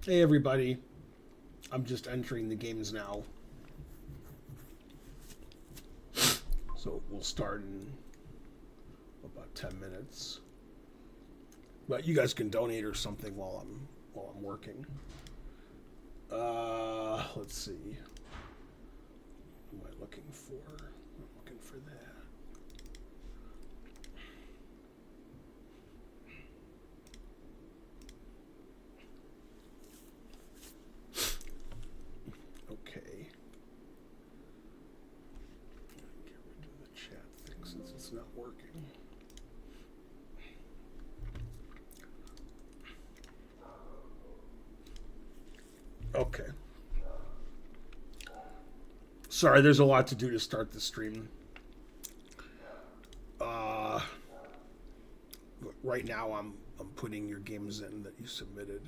Hey everybody, I'm just entering the games now. So we'll start in about 10 minutes. But you guys can donate or something while I'm working. Let's see. What am I looking for? I'm looking for that. Okay. Get rid of the chat thing since it's not working. Okay. Sorry, there's a lot to do to start the stream. Uh, right now I'm putting your games in that you submitted.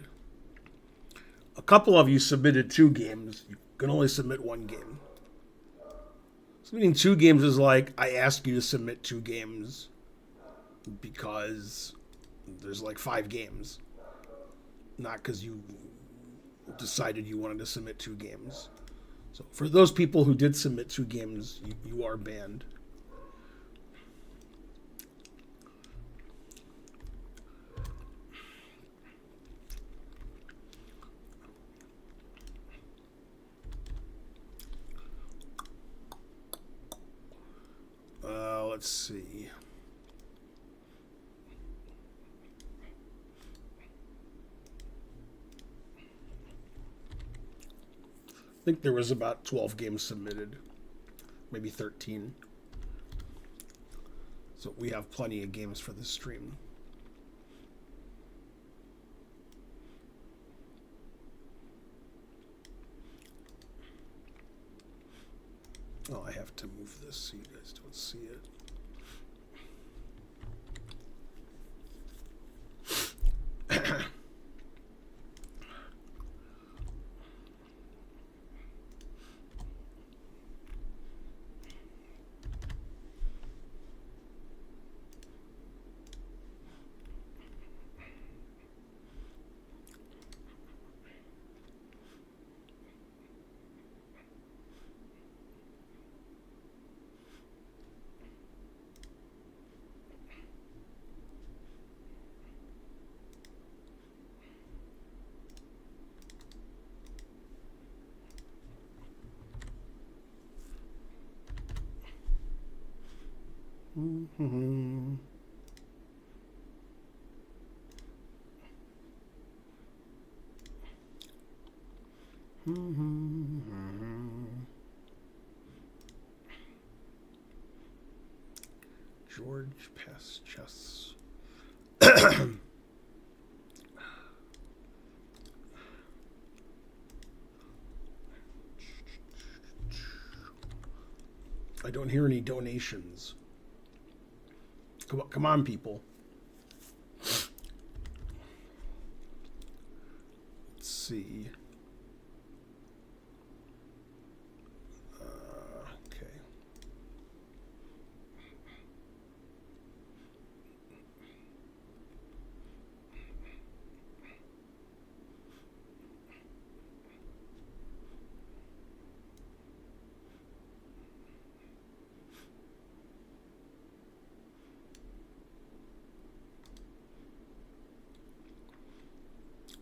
A couple of you submitted 2 games. You can only submit 1 game. Submitting 2 games is like I ask you to submit 2 games because there's like 5 games, not because you decided you wanted to submit 2 games. So for those people who did submit 2 games, you are banned. Let's see. I think there was about 12 games submitted, maybe 13. So we have plenty of games for this stream. Oh, I have to move this so you guys don't see it. Mm-hmm. George Pass Chess. I don't hear any donations. Come on, people. Let's see. Okay.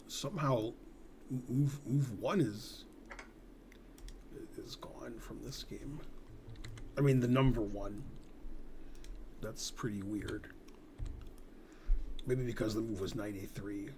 Somehow, move 1 is gone from this game. I mean, the number 1. That's pretty weird. Maybe because the move was 93.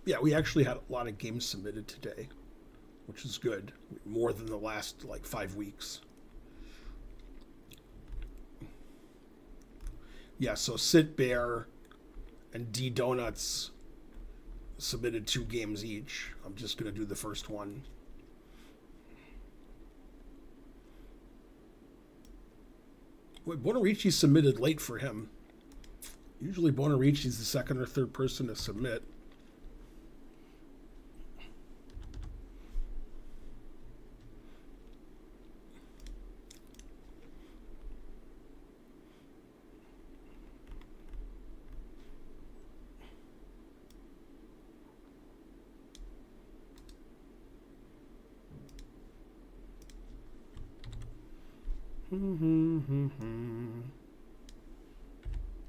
Yeah, we actually had a lot of games submitted today, which is good. More than the last, like, 5 weeks. Yeah, so Sitbear and D Donuts submitted 2 games each. I'm just going to do the first one. Wait, Bonarici submitted late for him. Usually Bonarici's the second or third person to submit.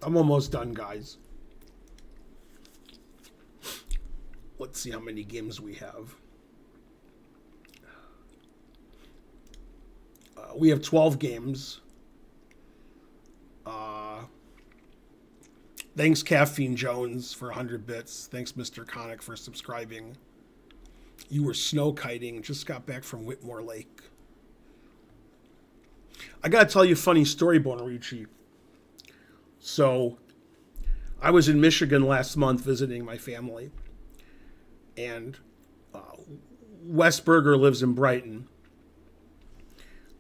I'm almost done, guys. Let's see how many games we have. We have 12 games. Thanks, Caffeine Jones, for 100 bits. Thanks, Mr. Connick, for subscribing. You were snow kiting. Just got back from Whitmore Lake. I got to tell you a funny story, Bonarici. So, I was in Michigan last month visiting my family. And Wes Berger lives in Brighton.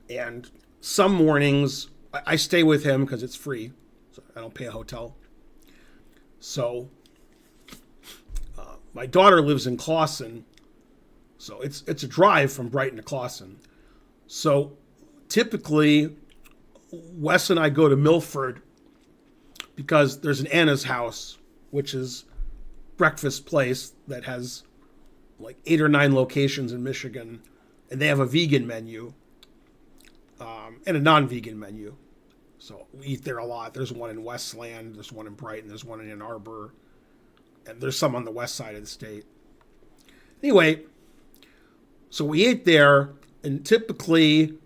And some mornings, I stay with him because it's free. So I don't pay a hotel. So, my daughter lives in Clawson. So it's a drive from Brighton to Clawson. So typically, Wes and I go to Milford because there's an Anna's House, which is breakfast place that has like 8 or 9 locations in Michigan, and they have a vegan menu and a non-vegan menu. So we eat there a lot. There's one in Westland, there's one in Brighton, there's one in Ann Arbor, and there's some on the west side of the state. Anyway, so we ate there, and typically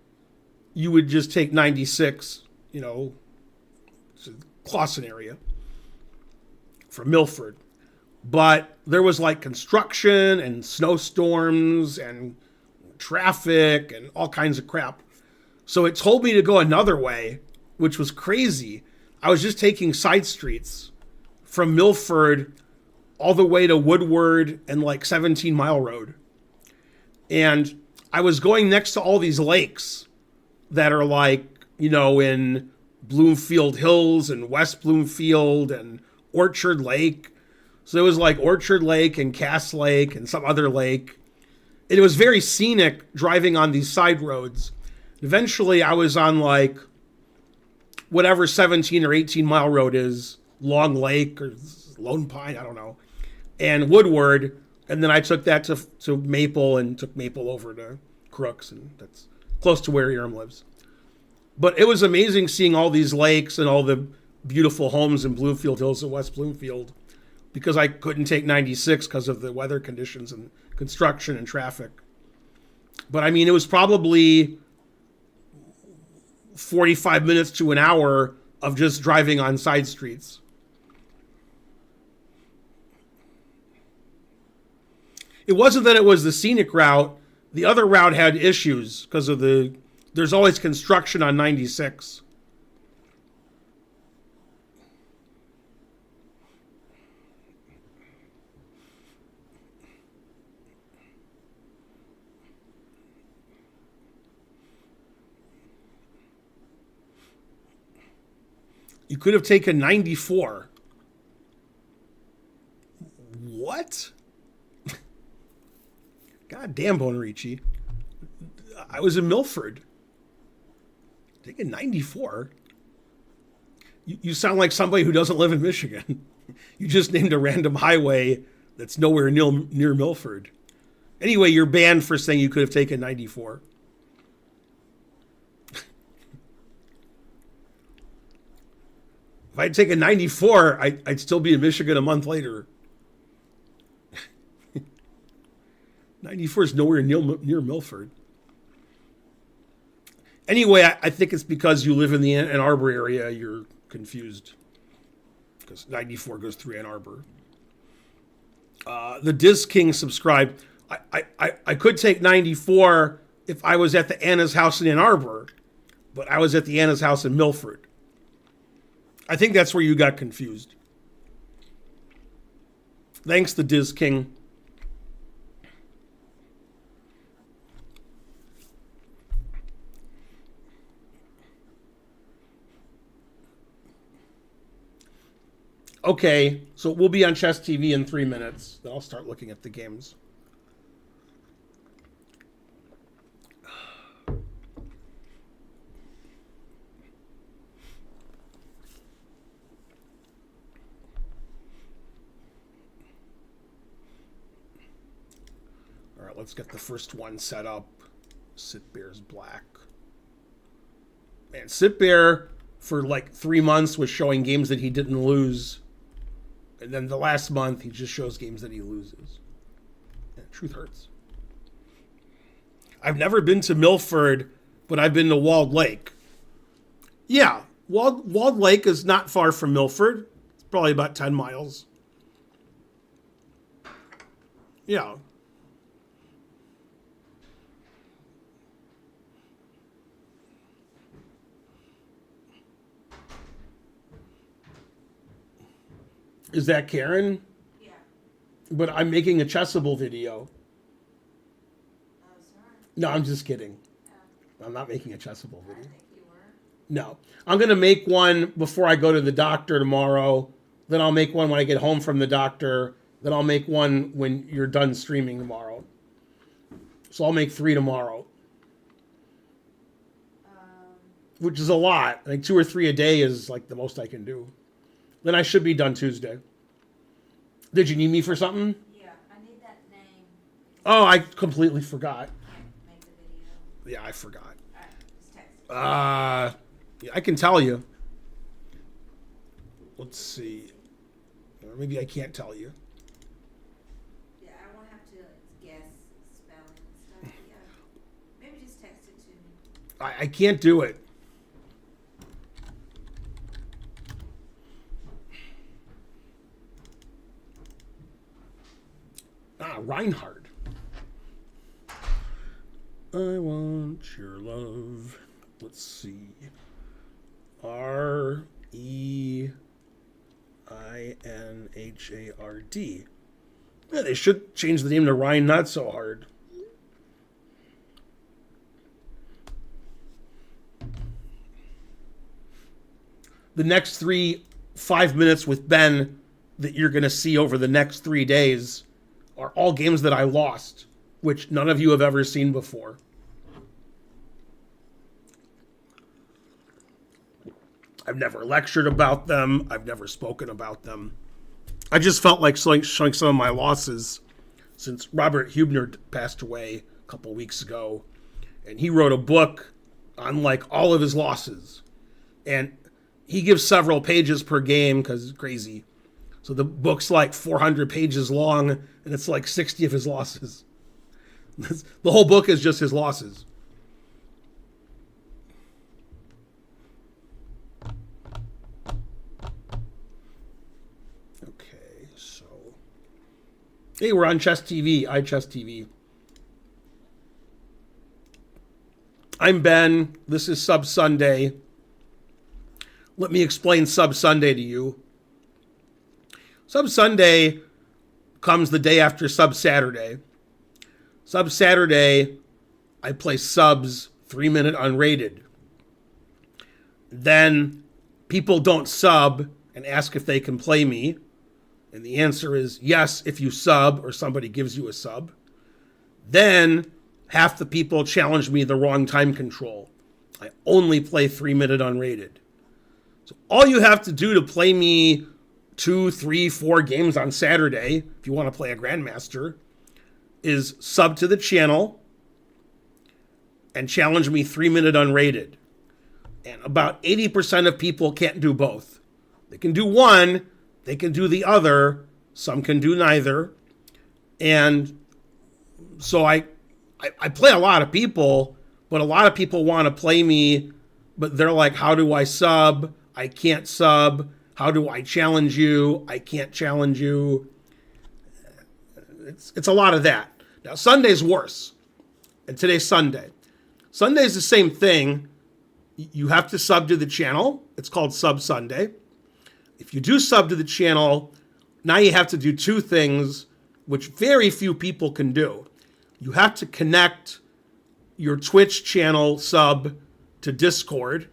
you would just take 96, to the Clawson area from Milford. But there was like construction and snowstorms and traffic and all kinds of crap. So it told me to go another way, which was crazy. I was just taking side streets from Milford all the way to Woodward and like 17 Mile Road. And I was going next to all these lakes that are like, in Bloomfield Hills and West Bloomfield and Orchard Lake. So there was like Orchard Lake and Cass Lake and some other lake. And it was very scenic driving on these side roads. Eventually I was on like whatever 17 or 18 Mile Road is, Long Lake or Lone Pine, I don't know, and Woodward. And then I took that to Maple and took Maple over to Crooks, and that's close to where Irem lives. But it was amazing seeing all these lakes and all the beautiful homes in Bloomfield Hills and West Bloomfield, because I couldn't take 96 because of the weather conditions and construction and traffic. But I mean, it was probably 45 minutes to an hour of just driving on side streets. It wasn't that it was the scenic route. The other route had issues because of there's always construction on 96. You could have taken 94. What? God damn, Bonarici. I was in Milford. Taking 94. You sound like somebody who doesn't live in Michigan. You just named a random highway that's nowhere near Milford. Anyway, you're banned for saying you could have taken 94. If I'd taken 94, I'd still be in Michigan a month later. 94 is nowhere near Milford. Anyway, I think it's because you live in the Ann Arbor area, you're confused. Because 94 goes through Ann Arbor. The Diz King subscribed. I could take 94 if I was at the Anna's house in Ann Arbor, but I was at the Anna's house in Milford. I think that's where you got confused. Thanks, the Diz King. Okay, so we'll be on Chess TV in 3 minutes. Then I'll start looking at the games. All right, let's get the first one set up. Sitbear's black. Man, Sitbear for like 3 months was showing games that he didn't lose. And then the last month, he just shows games that he loses. Yeah, truth hurts. I've never been to Milford, but I've been to Walled Lake. Yeah, Walled Lake is not far from Milford. It's probably about 10 miles. Yeah. Is that Karen? Yeah. But I'm making a Chessable video. Oh, sorry. No, I'm just kidding. Oh, I'm not making a Chessable I video. think you were. No. I'm going to make one before I go to the doctor tomorrow. Then I'll make one when I get home from the doctor. Then I'll make one when you're done streaming tomorrow. So I'll make 3 tomorrow. Which is a lot. Like 2 or 3 a day is like the most I can do. Then I should be done Tuesday. Did you need me for something? Yeah, I need that name. Oh, I completely forgot. I can't make the video. Yeah, I forgot. Alright, just text it. Yeah, I can tell you. Let's see. Or maybe I can't tell you. Yeah, I won't have to guess spelling and stuff. Yeah. Maybe just text it to me. I can't do it. Reinhardt. I want your love. Let's see. Reinhard. Yeah, they should change the name to Ryan Not So Hard. The next 5 minutes with Ben that you're going to see over the next 3 days are all games that I lost, which none of you have ever seen before. I've never lectured about them. I've never spoken about them. I just felt like showing some of my losses since Robert Hubner passed away a couple weeks ago. And he wrote a book on like all of his losses. And he gives several pages per game because it's crazy. So the book's like 400 pages long, and it's like 60 of his losses. The whole book is just his losses. Okay, so... Hey, we're on Chess TV, iChess TV. I'm Ben. This is Sub Sunday. Let me explain Sub Sunday to you. Sub Sunday comes the day after Sub Saturday. Sub Saturday, I play subs 3-minute unrated. Then people don't sub and ask if they can play me. And the answer is yes if you sub or somebody gives you a sub. Then half the people challenge me the wrong time control. I only play 3-minute unrated. So all you have to do to play me 2, 3, 4 games on Saturday, if you want to play a Grandmaster, is sub to the channel and challenge me 3-minute unrated. And about 80% of people can't do both. They can do one, they can do the other, some can do neither. And so I play a lot of people, but a lot of people want to play me, but they're like, how do I sub? I can't sub. How do I challenge you? I can't challenge you. it's a lot of that. Now, Sunday's worse. And today's Sunday. Sunday's the same thing. You have to sub to the channel. It's called Sub Sunday. If you do sub to the channel, now you have to do two things, which very few people can do. You have to connect your Twitch channel sub to Discord.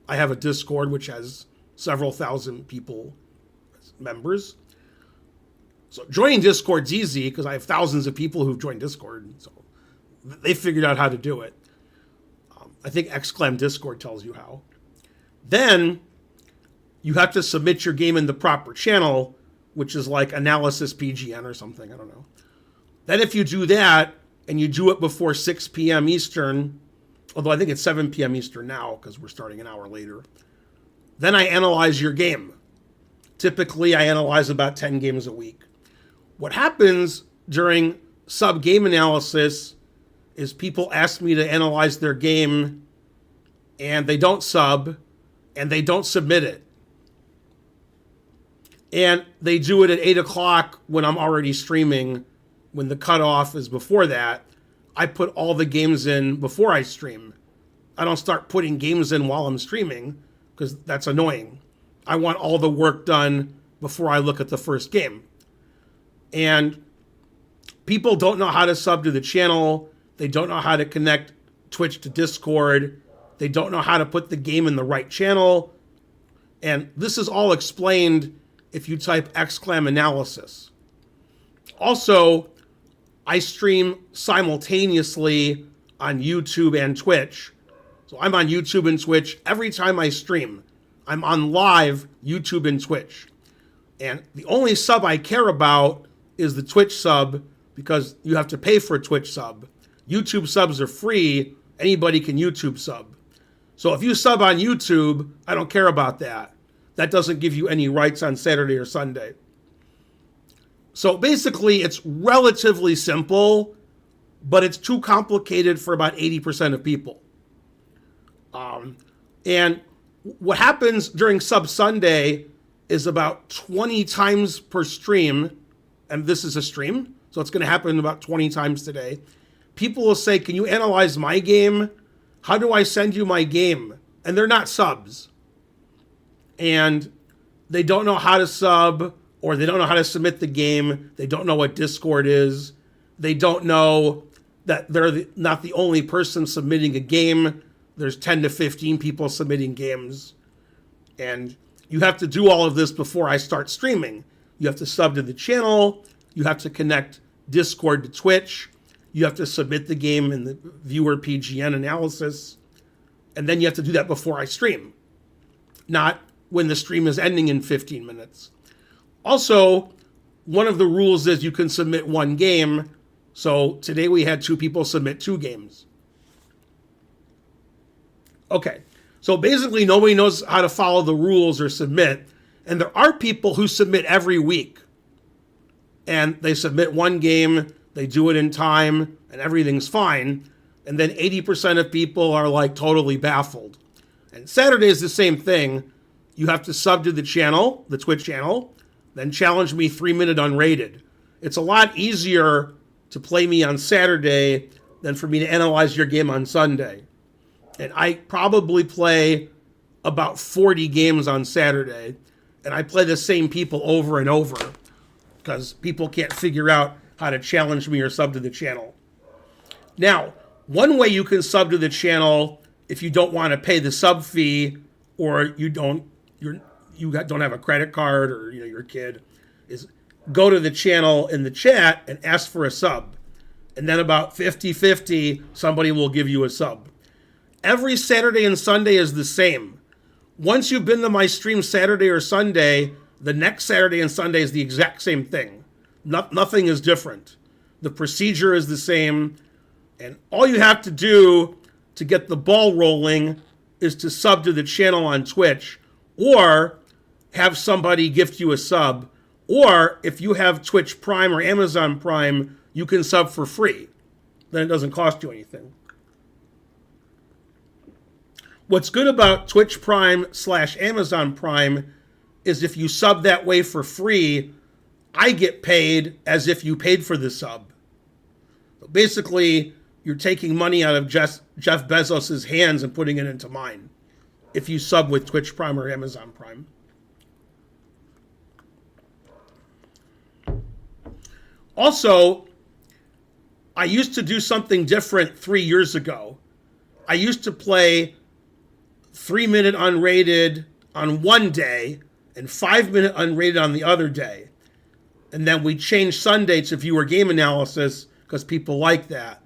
I have a Discord which has several thousand people as members. So joining Discord's easy because I have thousands of people who've joined Discord. So they figured out how to do it. I think Exclam Discord tells you how. Then you have to submit your game in the proper channel, which is like Analysis PGN or something. I don't know. Then if you do that and you do it before 6 p.m. Eastern, although I think it's 7 p.m. Eastern now because we're starting an hour later, then I analyze your game. Typically, I analyze about 10 games a week. What happens during sub-game analysis is people ask me to analyze their game and they don't sub and they don't submit it. And they do it at 8 o'clock when I'm already streaming. When the cutoff is before that, I put all the games in before I stream. I don't start putting games in while I'm streaming because that's annoying. I want all the work done before I look at the first game. And people don't know how to sub to the channel. They don't know how to connect Twitch to Discord. They don't know how to put the game in the right channel. And this is all explained if you type exclam analysis. Also, I stream simultaneously on YouTube and Twitch. So I'm on YouTube and Twitch every time I stream. I'm on live YouTube and Twitch. And the only sub I care about is the Twitch sub because you have to pay for a Twitch sub. YouTube subs are free. Anybody can YouTube sub. So if you sub on YouTube, I don't care about that. That doesn't give you any rights on Saturday or Sunday. So basically, it's relatively simple, but it's too complicated for about 80% of people. And what happens during Sub Sunday is about 20 times per stream, and this is a stream, so it's going to happen about 20 times today. People will say, can you analyze my game? How do I send you my game? And they're not subs. And they don't know how to sub, or they don't know how to submit the game. They don't know what Discord is. They don't know that they're not the only person submitting a game. There's 10 to 15 people submitting games. And you have to do all of this before I start streaming. You have to sub to the channel. You have to connect Discord to Twitch. You have to submit the game in the viewer PGN analysis. And then you have to do that before I stream. Not when the stream is ending in 15 minutes. Also, one of the rules is you can submit one game. So today we had 2 people submit 2 games. Okay, so basically nobody knows how to follow the rules or submit. And there are people who submit every week. And they submit one game, they do it in time, and everything's fine. And then 80% of people are like totally baffled. And Saturday is the same thing. You have to sub to the channel, the Twitch channel, then challenge me 3-minute unrated. It's a lot easier to play me on Saturday than for me to analyze your game on Sunday. And I probably play about 40 games on Saturday, and I play the same people over and over because people can't figure out how to challenge me or sub to the channel. Now, one way you can sub to the channel if you don't want to pay the sub fee or you don't have a credit card or your kid is go to the channel in the chat and ask for a sub. And then about 50-50, somebody will give you a sub. Every Saturday and Sunday is the same. Once you've been to my stream Saturday or Sunday, the next Saturday and Sunday is the exact same thing. Nothing is different. The procedure is the same. And all you have to do to get the ball rolling is to sub to the channel on Twitch or have somebody gift you a sub. Or if you have Twitch Prime or Amazon Prime, you can sub for free. Then it doesn't cost you anything. What's good about Twitch Prime / Amazon Prime is if you sub that way for free, I get paid as if you paid for the sub. Basically, you're taking money out of Jeff Bezos' hands and putting it into mine if you sub with Twitch Prime or Amazon Prime. Also, I used to do something different 3 years ago. I used to play 3-minute unrated on one day and 5-minute unrated on the other day. And then we changed Sunday to viewer game analysis because people like that.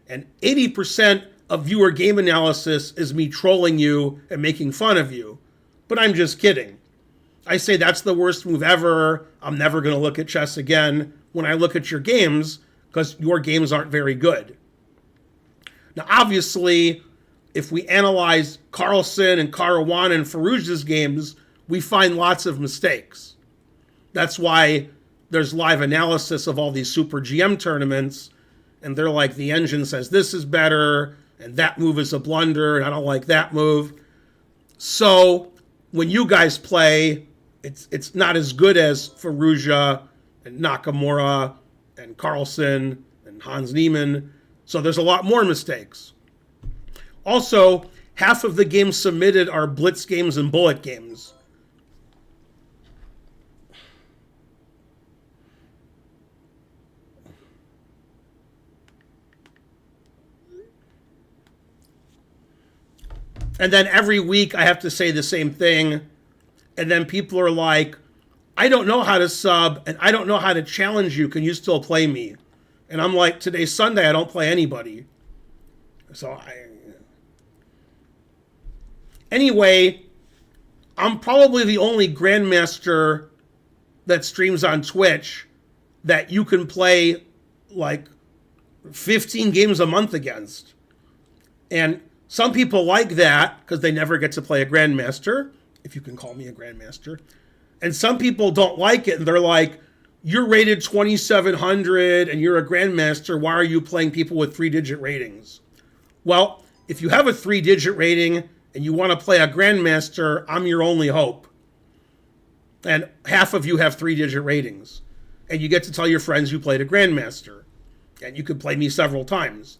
And 80% of viewer game analysis is me trolling you and making fun of you. But I'm just kidding. I say that's the worst move ever. I'm never going to look at chess again when I look at your games because your games aren't very good. Now, obviously, if we analyze Carlsen and Caruana and Farouja's games, we find lots of mistakes. That's why there's live analysis of all these super GM tournaments, and they're like, the engine says this is better, and that move is a blunder, and I don't like that move. So when you guys play, it's not as good as Farouja and Nakamura and Carlsen and Hans Niemann. So there's a lot more mistakes. Also, half of the games submitted are blitz games and bullet games. And then every week I have to say the same thing. And then people are like, I don't know how to sub and I don't know how to challenge you. Can you still play me? And I'm like, today's Sunday. I don't play anybody. Anyway, I'm probably the only grandmaster that streams on Twitch that you can play like 15 games a month against. And some people like that because they never get to play a grandmaster, if you can call me a grandmaster. And some people don't like it and they're like, you're rated 2,700 and you're a grandmaster. Why are you playing people with 3-digit ratings? Well, if you have a 3-digit rating and you want to play a grandmaster, I'm your only hope. And half of you have 3-digit ratings. And you get to tell your friends you played a grandmaster. And you could play me several times.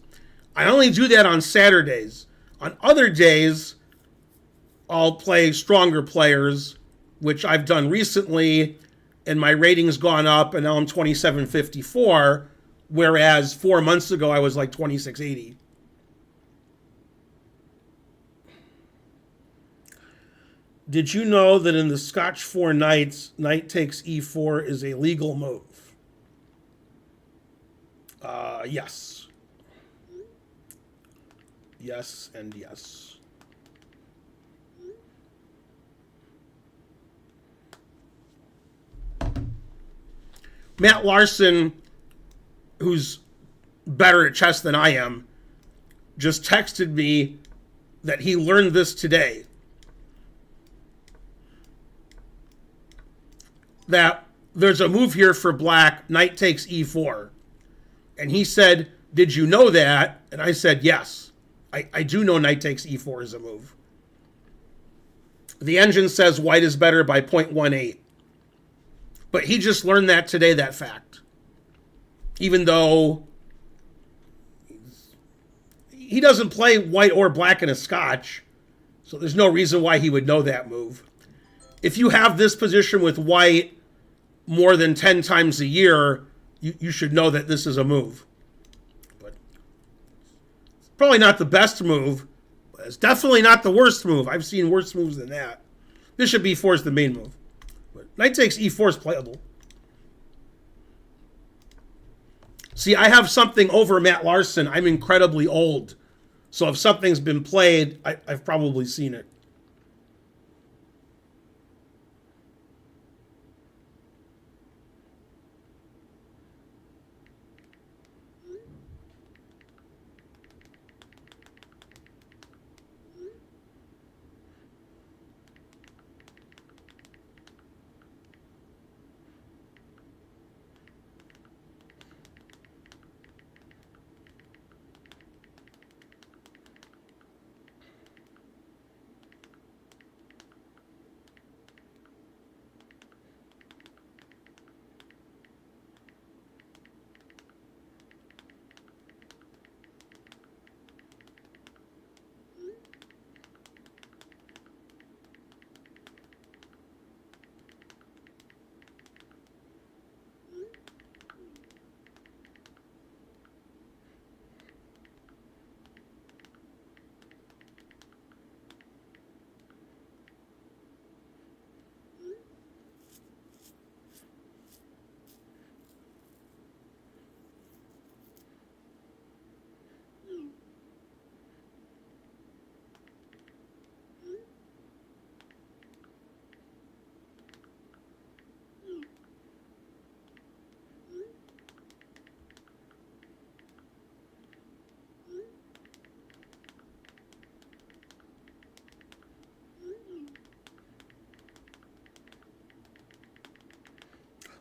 I only do that on Saturdays. On other days, I'll play stronger players, which I've done recently, and my rating's gone up, and now I'm 2754, whereas 4 months ago I was like 2680. Did you know that in the Scotch 4 Knights, knight takes e4 is a legal move? Yes. Yes and yes. Matt Larson, who's better at chess than I am, just texted me that he learned this today. That there's a move here for black, knight takes e4. And he said, did you know that? And I said, yes. I do know knight takes e4 is a move. The engine says white is better by 0.18. But he just learned that today, that fact. Even though he doesn't play white or black in a Scotch, so there's no reason why he would know that move. If you have this position with white more than 10 times a year, you should know that this is a move. But it's probably not the best move, but it's definitely not the worst move. I've seen worse moves than that. Bishop b4 is the main move. But knight takes e4 is playable. See, I have something over Matt Larson. I'm incredibly old. So if something's been played, I've probably seen it.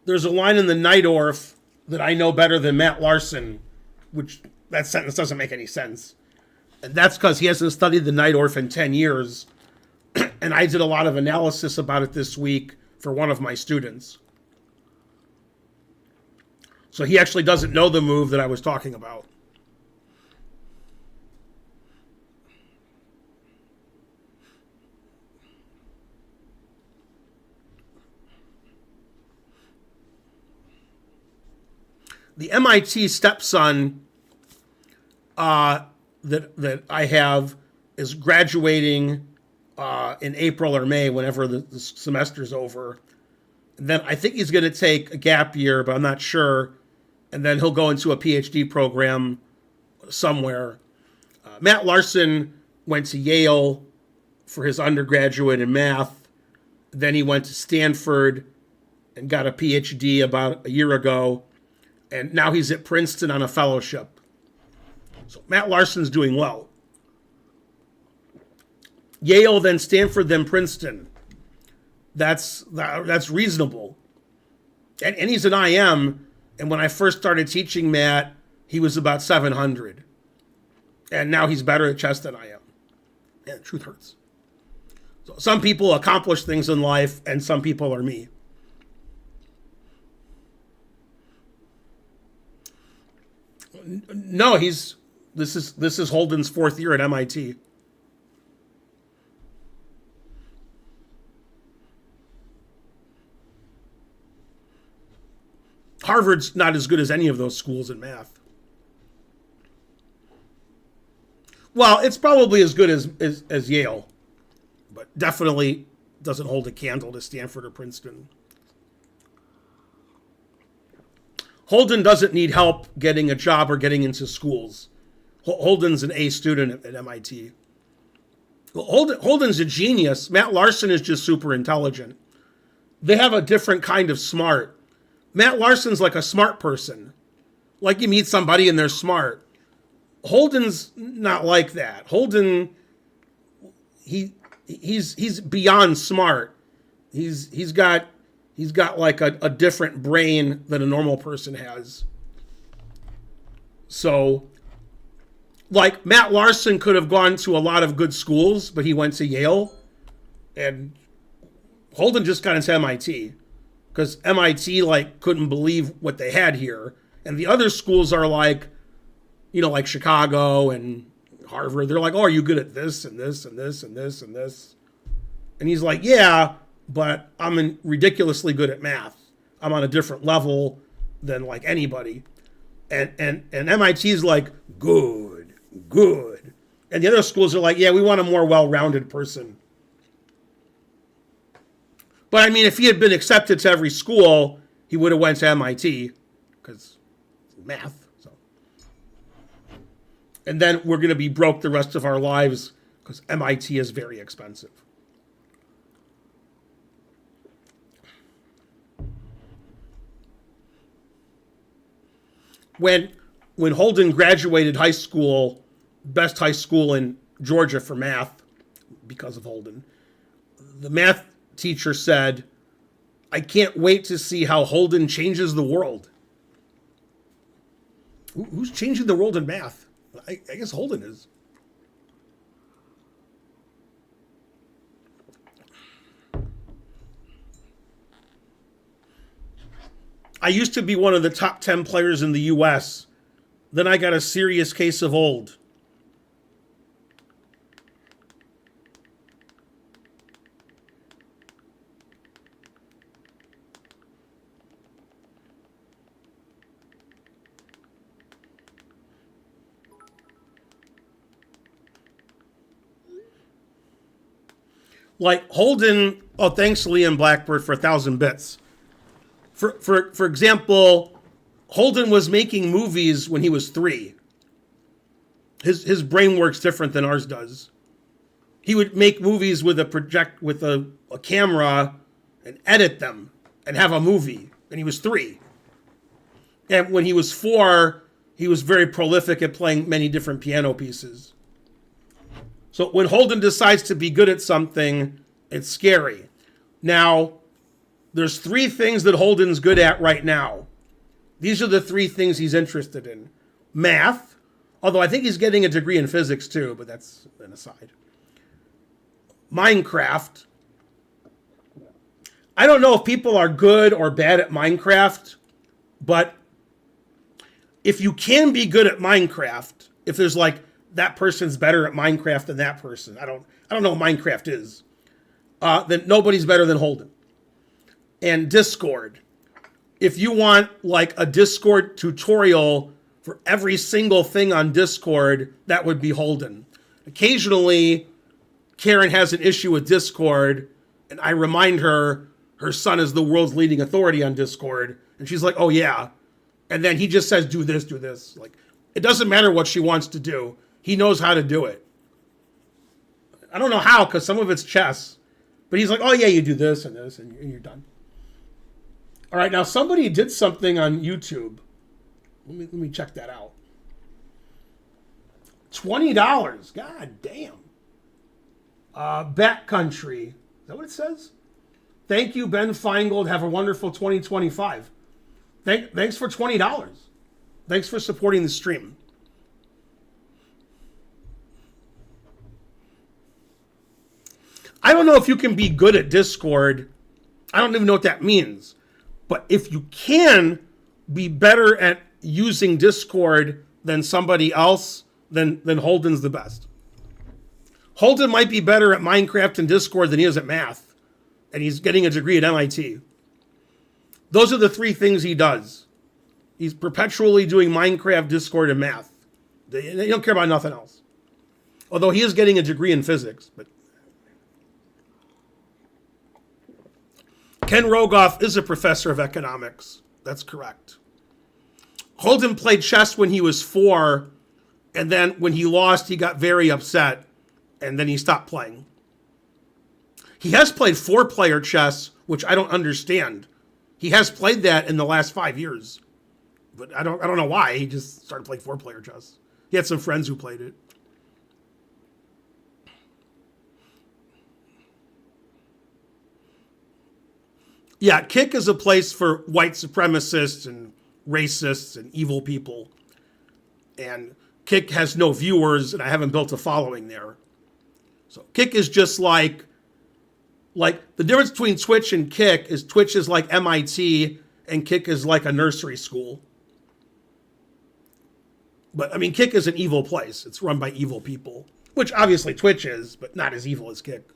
There's a line in the Nightorf that I know better than Matt Larson, which that sentence doesn't make any sense. And that's because he hasn't studied the Nightorf in 10 years. And I did a lot of analysis about it this week for one of my students. So he actually doesn't know the move that I was talking about. The MIT stepson that I have is graduating in April or May, whenever the semester's over. And then I think he's going to take a gap year, but I'm not sure. And then he'll go into a PhD program somewhere. Matt Larson went to Yale for his undergraduate in math. Then he went to Stanford and got a PhD about a year ago. And now he's at Princeton on a fellowship. So Matt Larson's doing well. Yale, then Stanford, then Princeton. That's reasonable. And he's an IM. And when I first started teaching Matt, he was about 700. And now he's better at chess than I am. Yeah, the truth hurts. So some people accomplish things in life, and some people are me. No, this is Holden's fourth year at MIT. Harvard's not as good as any of those schools in math. Well, it's probably as good as Yale, but definitely doesn't hold a candle to Stanford or Princeton. Holden doesn't need help getting a job or getting into schools. Holden's an A student at MIT. Holden's a genius. Matt Larson is just super intelligent. They have a different kind of smart. Matt Larson's like a smart person. Like you meet somebody and they're smart. Holden's not like that. Holden, he's beyond smart. He's got like a different brain than a normal person has. So, like Matt Larson could have gone to a lot of good schools, but he went to Yale, and Holden just got into MIT because MIT like couldn't believe what they had here, and the other schools are like, like Chicago and Harvard. They're like, oh, are you good at this and this and this and this and this? And he's like, yeah, but I'm ridiculously good at math. I'm on a different level than like anybody. And MIT's like, good. And the other schools are like, yeah, we want a more well-rounded person. But I mean, if he had been accepted to every school, he would have went to MIT because math. So, and then we're going to be broke the rest of our lives because MIT is very expensive. When Holden graduated high school, best high school in Georgia for math, because of Holden, the math teacher said, I can't wait to see how Holden changes the world. Who's changing the world in math? I guess Holden is. I used to be one of the top 10 players in the U.S. Then I got a serious case of old. Like Holden, oh, thanks Liam Blackbird for 1,000 bits. For example, Holden was making movies when he was 3. His brain works different than ours does. He would make movies with a camera and edit them and have a movie. And he was 3. And when he was 4, he was very prolific at playing many different piano pieces. So when Holden decides to be good at something, it's scary. Now, There's 3 things that Holden's good at right now. These are the 3 things he's interested in. Math, although I think he's getting a degree in physics too, but that's an aside. Minecraft. I don't know if people are good or bad at Minecraft, but if you can be good at Minecraft, if there's like that person's better at Minecraft than that person, I don't know what Minecraft is, then nobody's better than Holden. And Discord. If you want like a Discord tutorial for every single thing on Discord, that would be Holden. Occasionally, Karen has an issue with Discord, and I remind her son is the world's leading authority on Discord, and she's like, oh yeah. And then he just says, do this, do this. Like, it doesn't matter what she wants to do. He knows how to do it. I don't know how, because some of it's chess. But he's like, oh yeah, you do this, and you're done. All right, now somebody did something on YouTube. Let me check that out. $20. God damn. Backcountry. Is that what it says? Thank you, Ben Feingold. Have a wonderful 2025. Thanks for $20. Thanks for supporting the stream. I don't know if you can be good at Discord. I don't even know what that means. But if you can be better at using Discord than somebody else, then Holden's the best. Holden might be better at Minecraft and Discord than he is at math. And he's getting a degree at MIT. Those are the 3 things he does. He's perpetually doing Minecraft, Discord, and math. They don't care about nothing else. Although he is getting a degree in physics. But Ken Rogoff is a professor of economics. That's correct. Holden played chess when he was 4, and then when he lost, he got very upset, and then he stopped playing. He has played 4-player chess, which I don't understand. He has played that in the last 5 years, but I don't know why. He just started playing 4-player chess. He had some friends who played it. Yeah, Kick is a place for white supremacists and racists and evil people. And Kick has no viewers, and I haven't built a following there. So Kick is just like the difference between Twitch and Kick is Twitch is like MIT and Kick is like a nursery school. But I mean, Kick is an evil place. It's run by evil people, which obviously Twitch is, but not as evil as Kick.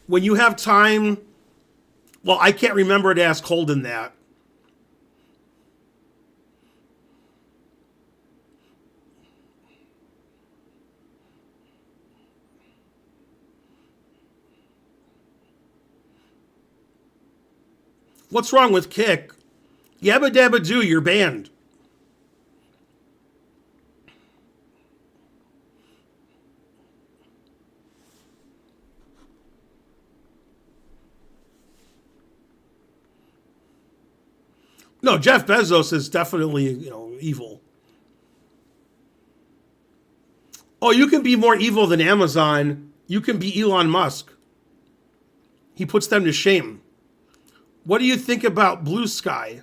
When you have time, well, I can't remember to ask Holden that. What's wrong with Kick? Yabba dabba do, you're banned. No, Jeff Bezos is definitely, evil. Oh, you can be more evil than Amazon. You can be Elon Musk. He puts them to shame. What do you think about Blue Sky?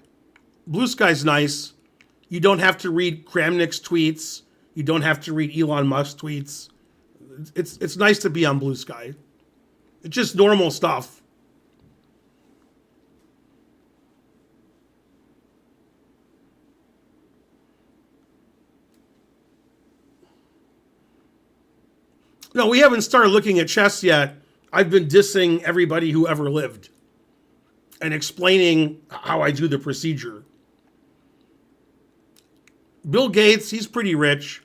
Blue Sky's nice. You don't have to read Kramnik's tweets. You don't have to read Elon Musk tweets. It's nice to be on Blue Sky. It's just normal stuff. No, we haven't started looking at chess yet. I've been dissing everybody who ever lived and explaining how I do the procedure. Bill Gates, he's pretty rich.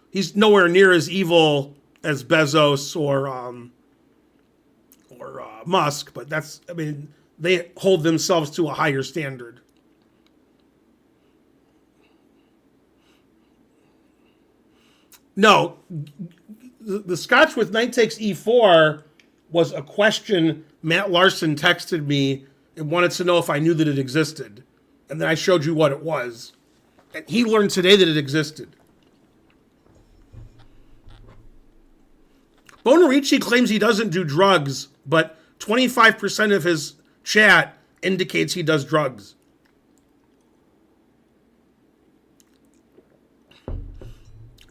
He's nowhere near as evil as Bezos or Musk, but they hold themselves to a higher standard. No, the Scotch with knight takes e4 was a question Matt Larson texted me and wanted to know if I knew that it existed. And then I showed you what it was. And he learned today that it existed. Bonarici claims he doesn't do drugs, but 25% of his chat indicates he does drugs.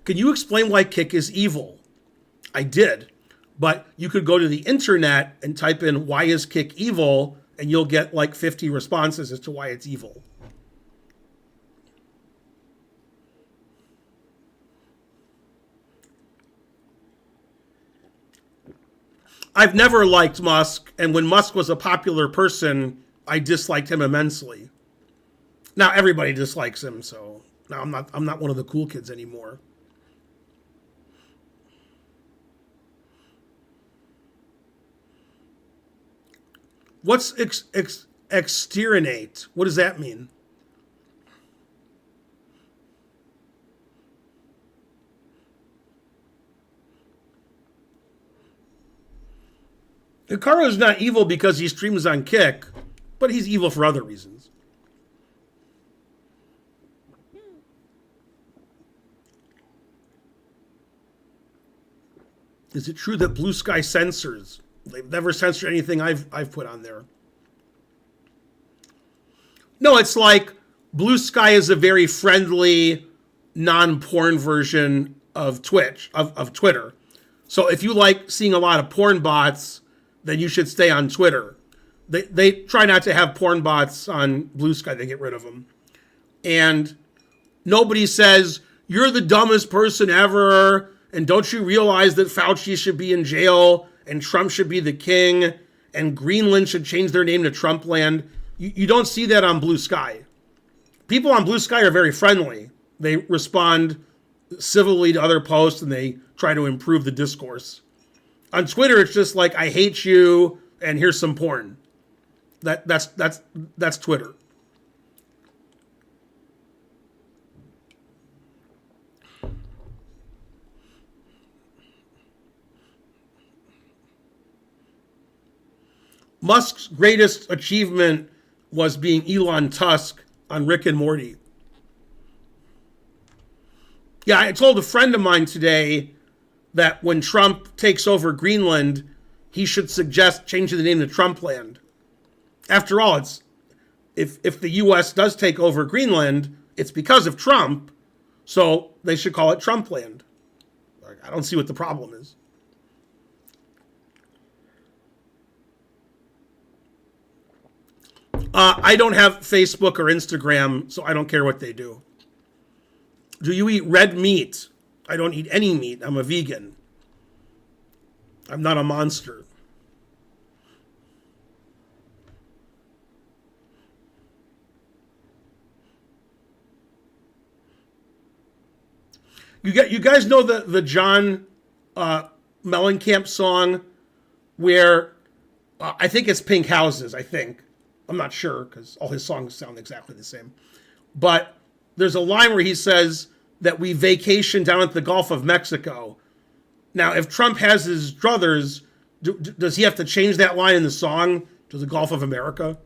Can you explain why Kik is evil? I did, but you could go to the internet and type in why is Kik evil, and you'll get like 50 responses as to why it's evil. I've never liked Musk, and when Musk was a popular person, I disliked him immensely. Now everybody dislikes him, so now I'm not one of the cool kids anymore. What's externate? What does that mean? Hikaru is not evil because he streams on Kik, but he's evil for other reasons. Is it true that Blue Sky censors? They've never censored anything I've put on there. No, it's like Blue Sky is a very friendly, non-porn version of Twitch, of Twitter. So if you like seeing a lot of porn bots, then you should stay on Twitter. They try not to have porn bots on Blue Sky. They get rid of them. And nobody says, you're the dumbest person ever, and don't you realize that Fauci should be in jail, and Trump should be the king, and Greenland should change their name to Trumpland. You don't see that on Blue Sky. People on Blue Sky are very friendly. They respond civilly to other posts, and they try to improve the discourse. On Twitter, it's just like, I hate you, and here's some porn. That's Twitter. Musk's greatest achievement was being Elon Tusk on Rick and Morty. Yeah, I told a friend of mine today that when Trump takes over Greenland, he should suggest changing the name to Trumpland. After all, it's if the U.S. does take over Greenland, it's because of Trump, so they should call it Trumpland. I don't see what the problem is. I don't have Facebook or Instagram, so I don't care what they do. Do you eat red meat? I don't eat any meat. I'm a vegan. I'm not a monster. You guys know the John Mellencamp song where I think it's Pink Houses, I think. I'm not sure because all his songs sound exactly the same. But there's a line where he says that we vacation down at the Gulf of Mexico. Now, if Trump has his druthers, does he have to change that line in the song to the Gulf of America?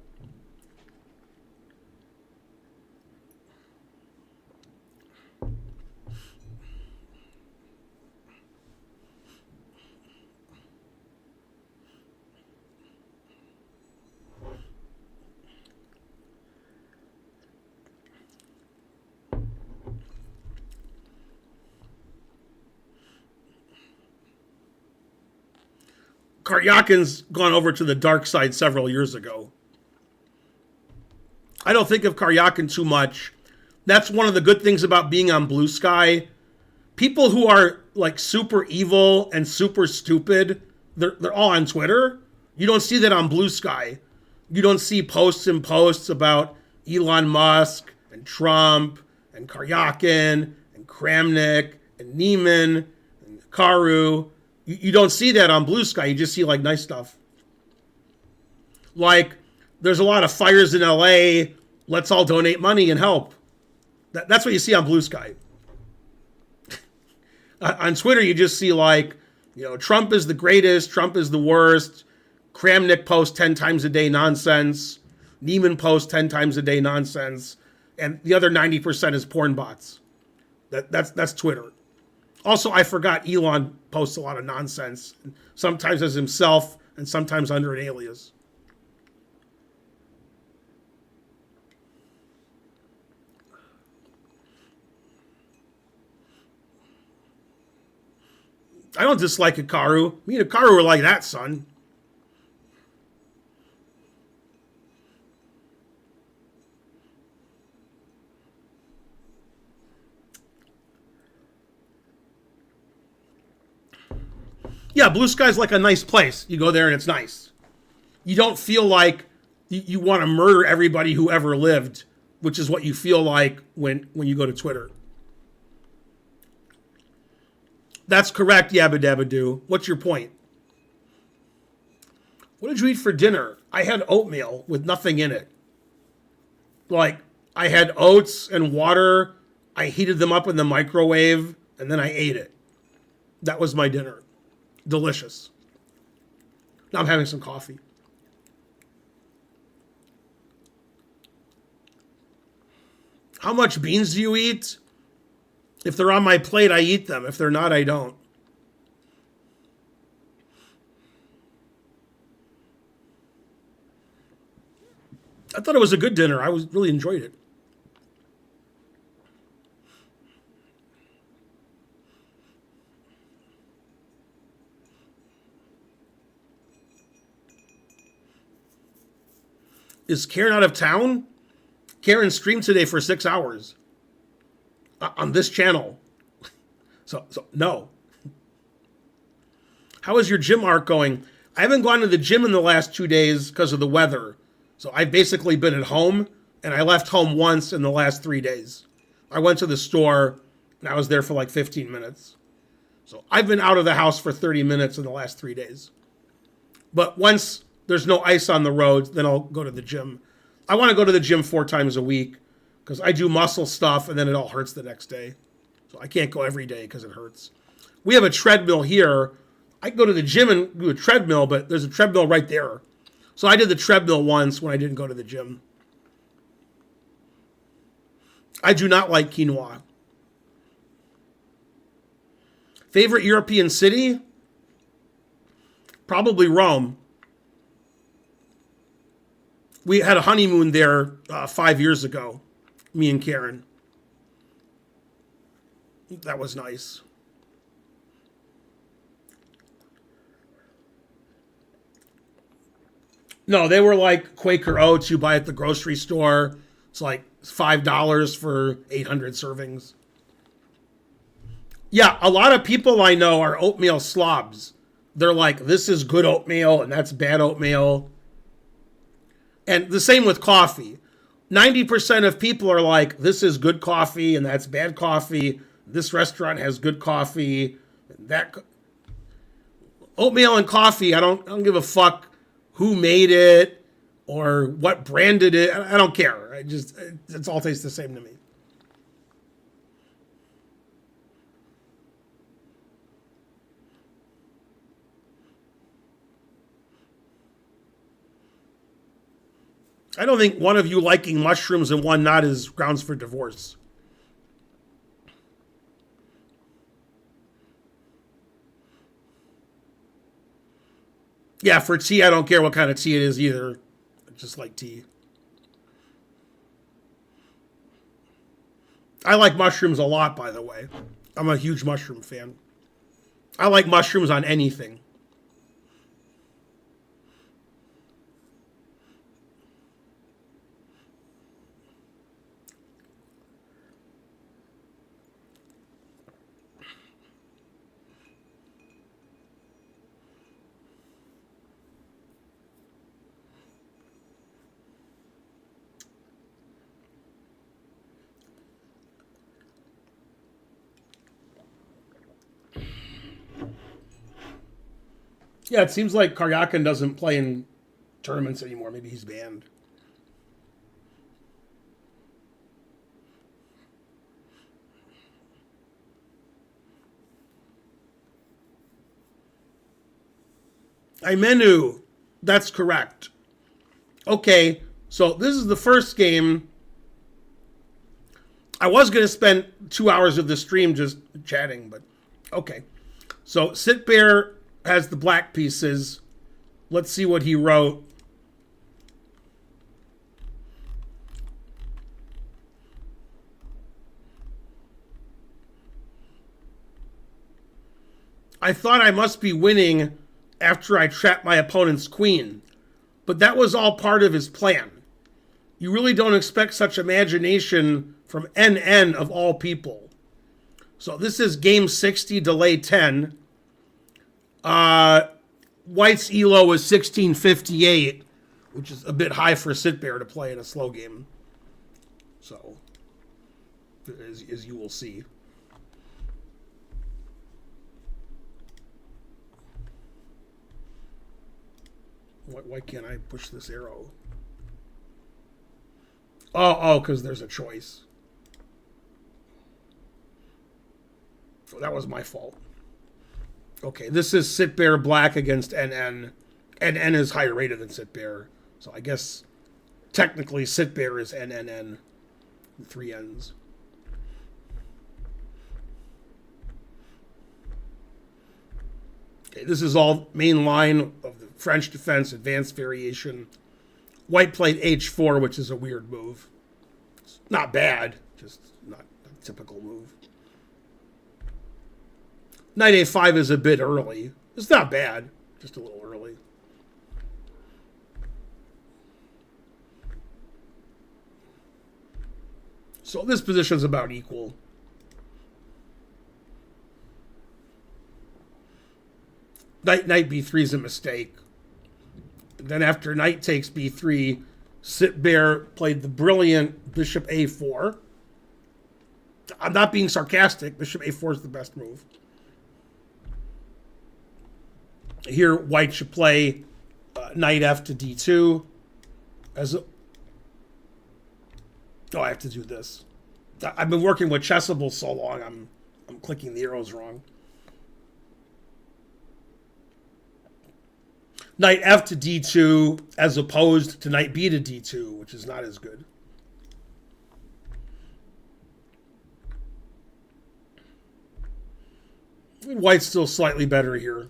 Karyakin's gone over to the dark side several years ago. I don't think of Karyakin too much. That's one of the good things about being on Blue Sky. People who are like super evil and super stupid, they're all on Twitter. You don't see that on Blue Sky. You don't see posts and posts about Elon Musk and Trump and Karyakin and Kramnik and Neiman and Karu. You don't see that on Blue Sky. You just see like nice stuff. Like there's a lot of fires in LA. Let's all donate money and help. That's what you see on Blue Sky. On Twitter, you just see like, Trump is the greatest. Trump is the worst. Kramnik posts 10 times a day nonsense. Neiman posts 10 times a day nonsense. And the other 90% is porn bots. That's Twitter. Also, I forgot Elon posts a lot of nonsense, sometimes as himself and sometimes under an alias. I don't dislike Hikaru. Me and Hikaru are like that, son. Yeah, Blue Sky's like a nice place. You go there and it's nice. You don't feel like you want to murder everybody who ever lived, which is what you feel like when you go to Twitter. That's correct, Yabba Dabba Doo. What's your point? What did you eat for dinner? I had oatmeal with nothing in it. Like, I had oats and water. I heated them up in the microwave, and then I ate it. That was my dinner. Delicious. Now I'm having some coffee. How much beans do you eat? If they're on my plate, I eat them. If they're not, I don't. I thought it was a good dinner. I really enjoyed it. Is Karen out of town? Karen streamed today for 6 hours on this channel. So no. How is your gym arc going? I haven't gone to the gym in the last 2 days because of the weather. So I've basically been at home, and I left home once in the last 3 days. I went to the store, and I was there for like 15 minutes. So I've been out of the house for 30 minutes in the last 3 days. But once there's no ice on the roads, then I'll go to the gym. I want to go to the gym 4 times a week because I do muscle stuff, and then it all hurts the next day. So I can't go every day because it hurts. We have a treadmill here. I go to the gym and do a treadmill, but there's a treadmill right there. So I did the treadmill once when I didn't go to the gym. I do not like quinoa. Favorite European city? Probably Rome. We had a honeymoon there 5 years ago, me and Karen. That was nice. No, they were like Quaker Oats you buy at the grocery store. It's like $5 for 800 servings. Yeah, a lot of people I know are oatmeal slobs. They're like, this is good oatmeal and that's bad oatmeal. And the same with coffee. 90% of people are like, this is good coffee and that's bad coffee. This restaurant has good coffee. That oatmeal and coffee, I don't give a fuck who made it or what brand it is. I don't care. It's all tastes the same to me. I don't think one of you liking mushrooms and one not is grounds for divorce. Yeah, for tea, I don't care what kind of tea it is either. I just like tea. I like mushrooms a lot, by the way. I'm a huge mushroom fan. I like mushrooms on anything. Yeah, it seems like Karyakin doesn't play in tournaments anymore. Maybe he's banned. Imenu. That's correct. Okay, so this is the first game. I was going to spend 2 hours of the stream just chatting, but Okay. So Sitbear has the black pieces. Let's see what he wrote. I thought I must be winning after I trapped my opponent's queen, but that was all part of his plan. You really don't expect such imagination from NN of all people. So this is game 60, delay 10. White's ELO is 1658, which is a bit high for Sitbear to play in a slow game. So, as you will see. Why can't I push this arrow? Oh, because there's a choice. Oh, that was my fault. Okay, this is Sitbear black against NN. NN is higher rated than Sitbear. So I guess technically Sitbear is NNN. 3 N's. Okay, this is all main line of the French defense, advanced variation. White played H4, which is a weird move. It's not bad, just not a typical move. Knight A5 is a bit early. It's not bad, just a little early. So this position's about equal. Knight B3 is a mistake. Then after knight takes B3, Sitbear played the brilliant bishop A4. I'm not being sarcastic. Bishop A4 is the best move. Here, white should play knight F to D2. I have to do this. I've been working with Chessable so long, I'm clicking the arrows wrong. Knight F to D2 as opposed to knight B to D2, which is not as good. White's still slightly better here.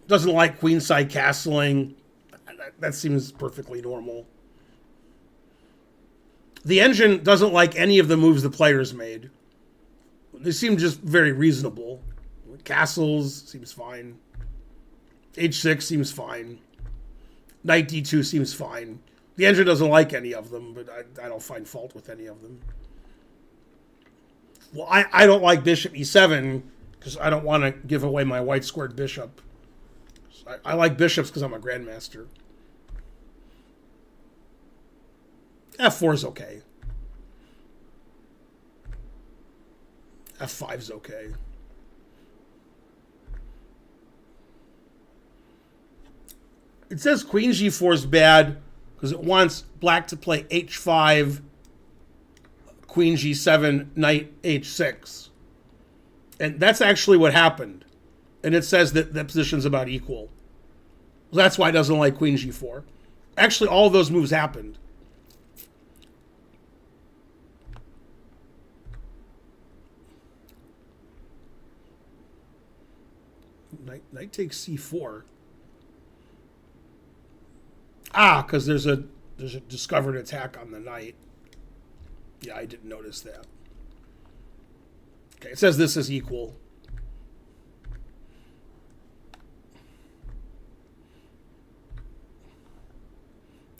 Doesn't like queenside castling. That seems perfectly normal. The engine doesn't like any of the moves the players made. They seem just very reasonable. Castles seems fine. H6 seems fine. Knight D2 seems fine. The engine doesn't like any of them, but I don't find fault with any of them. Well, I don't like bishop E7 because I don't want to give away my white squared bishop. So I like bishops because I'm a grandmaster. F4 is okay. F5 is okay. It says queen G4 is bad because it wants black to play H5, queen G7, knight H6. And that's actually what happened. And it says that the position's about equal. That's why it doesn't like queen G4. Actually, all of those moves happened. Knight takes C4. Because there's a discovered attack on the knight. Yeah, I didn't notice that. Okay, it says this is equal.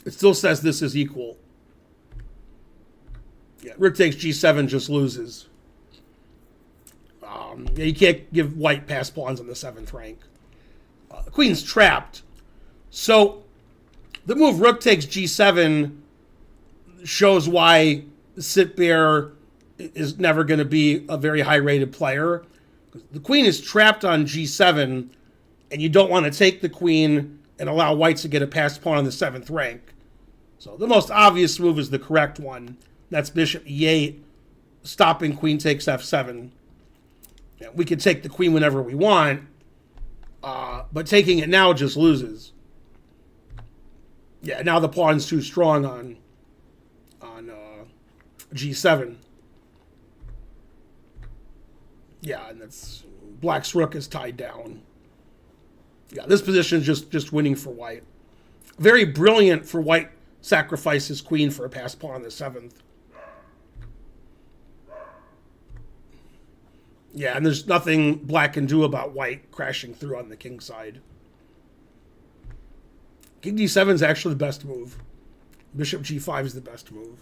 It still says this is equal. Yeah, rook takes G7 just loses. Yeah, you can't give white pass pawns on the 7th rank. The queen's trapped. So the move rook takes G7 shows why Sitbear is never going to be a very high-rated player. The queen is trapped on G7, and you don't want to take the queen and allow whites to get a passed pawn on the 7th rank. So the most obvious move is the correct one. That's bishop E8, stopping queen takes F7. Yeah, we can take the queen whenever we want, but taking it now just loses. Yeah, now the pawn's too strong on G7. Yeah, and that's black's rook is tied down. Yeah, this position is just winning for white. Very brilliant for white sacrifice his queen for a passed pawn on the 7th. Yeah, and there's nothing black can do about white crashing through on the king side. King d7 is actually the best move. Bishop g5 is the best move.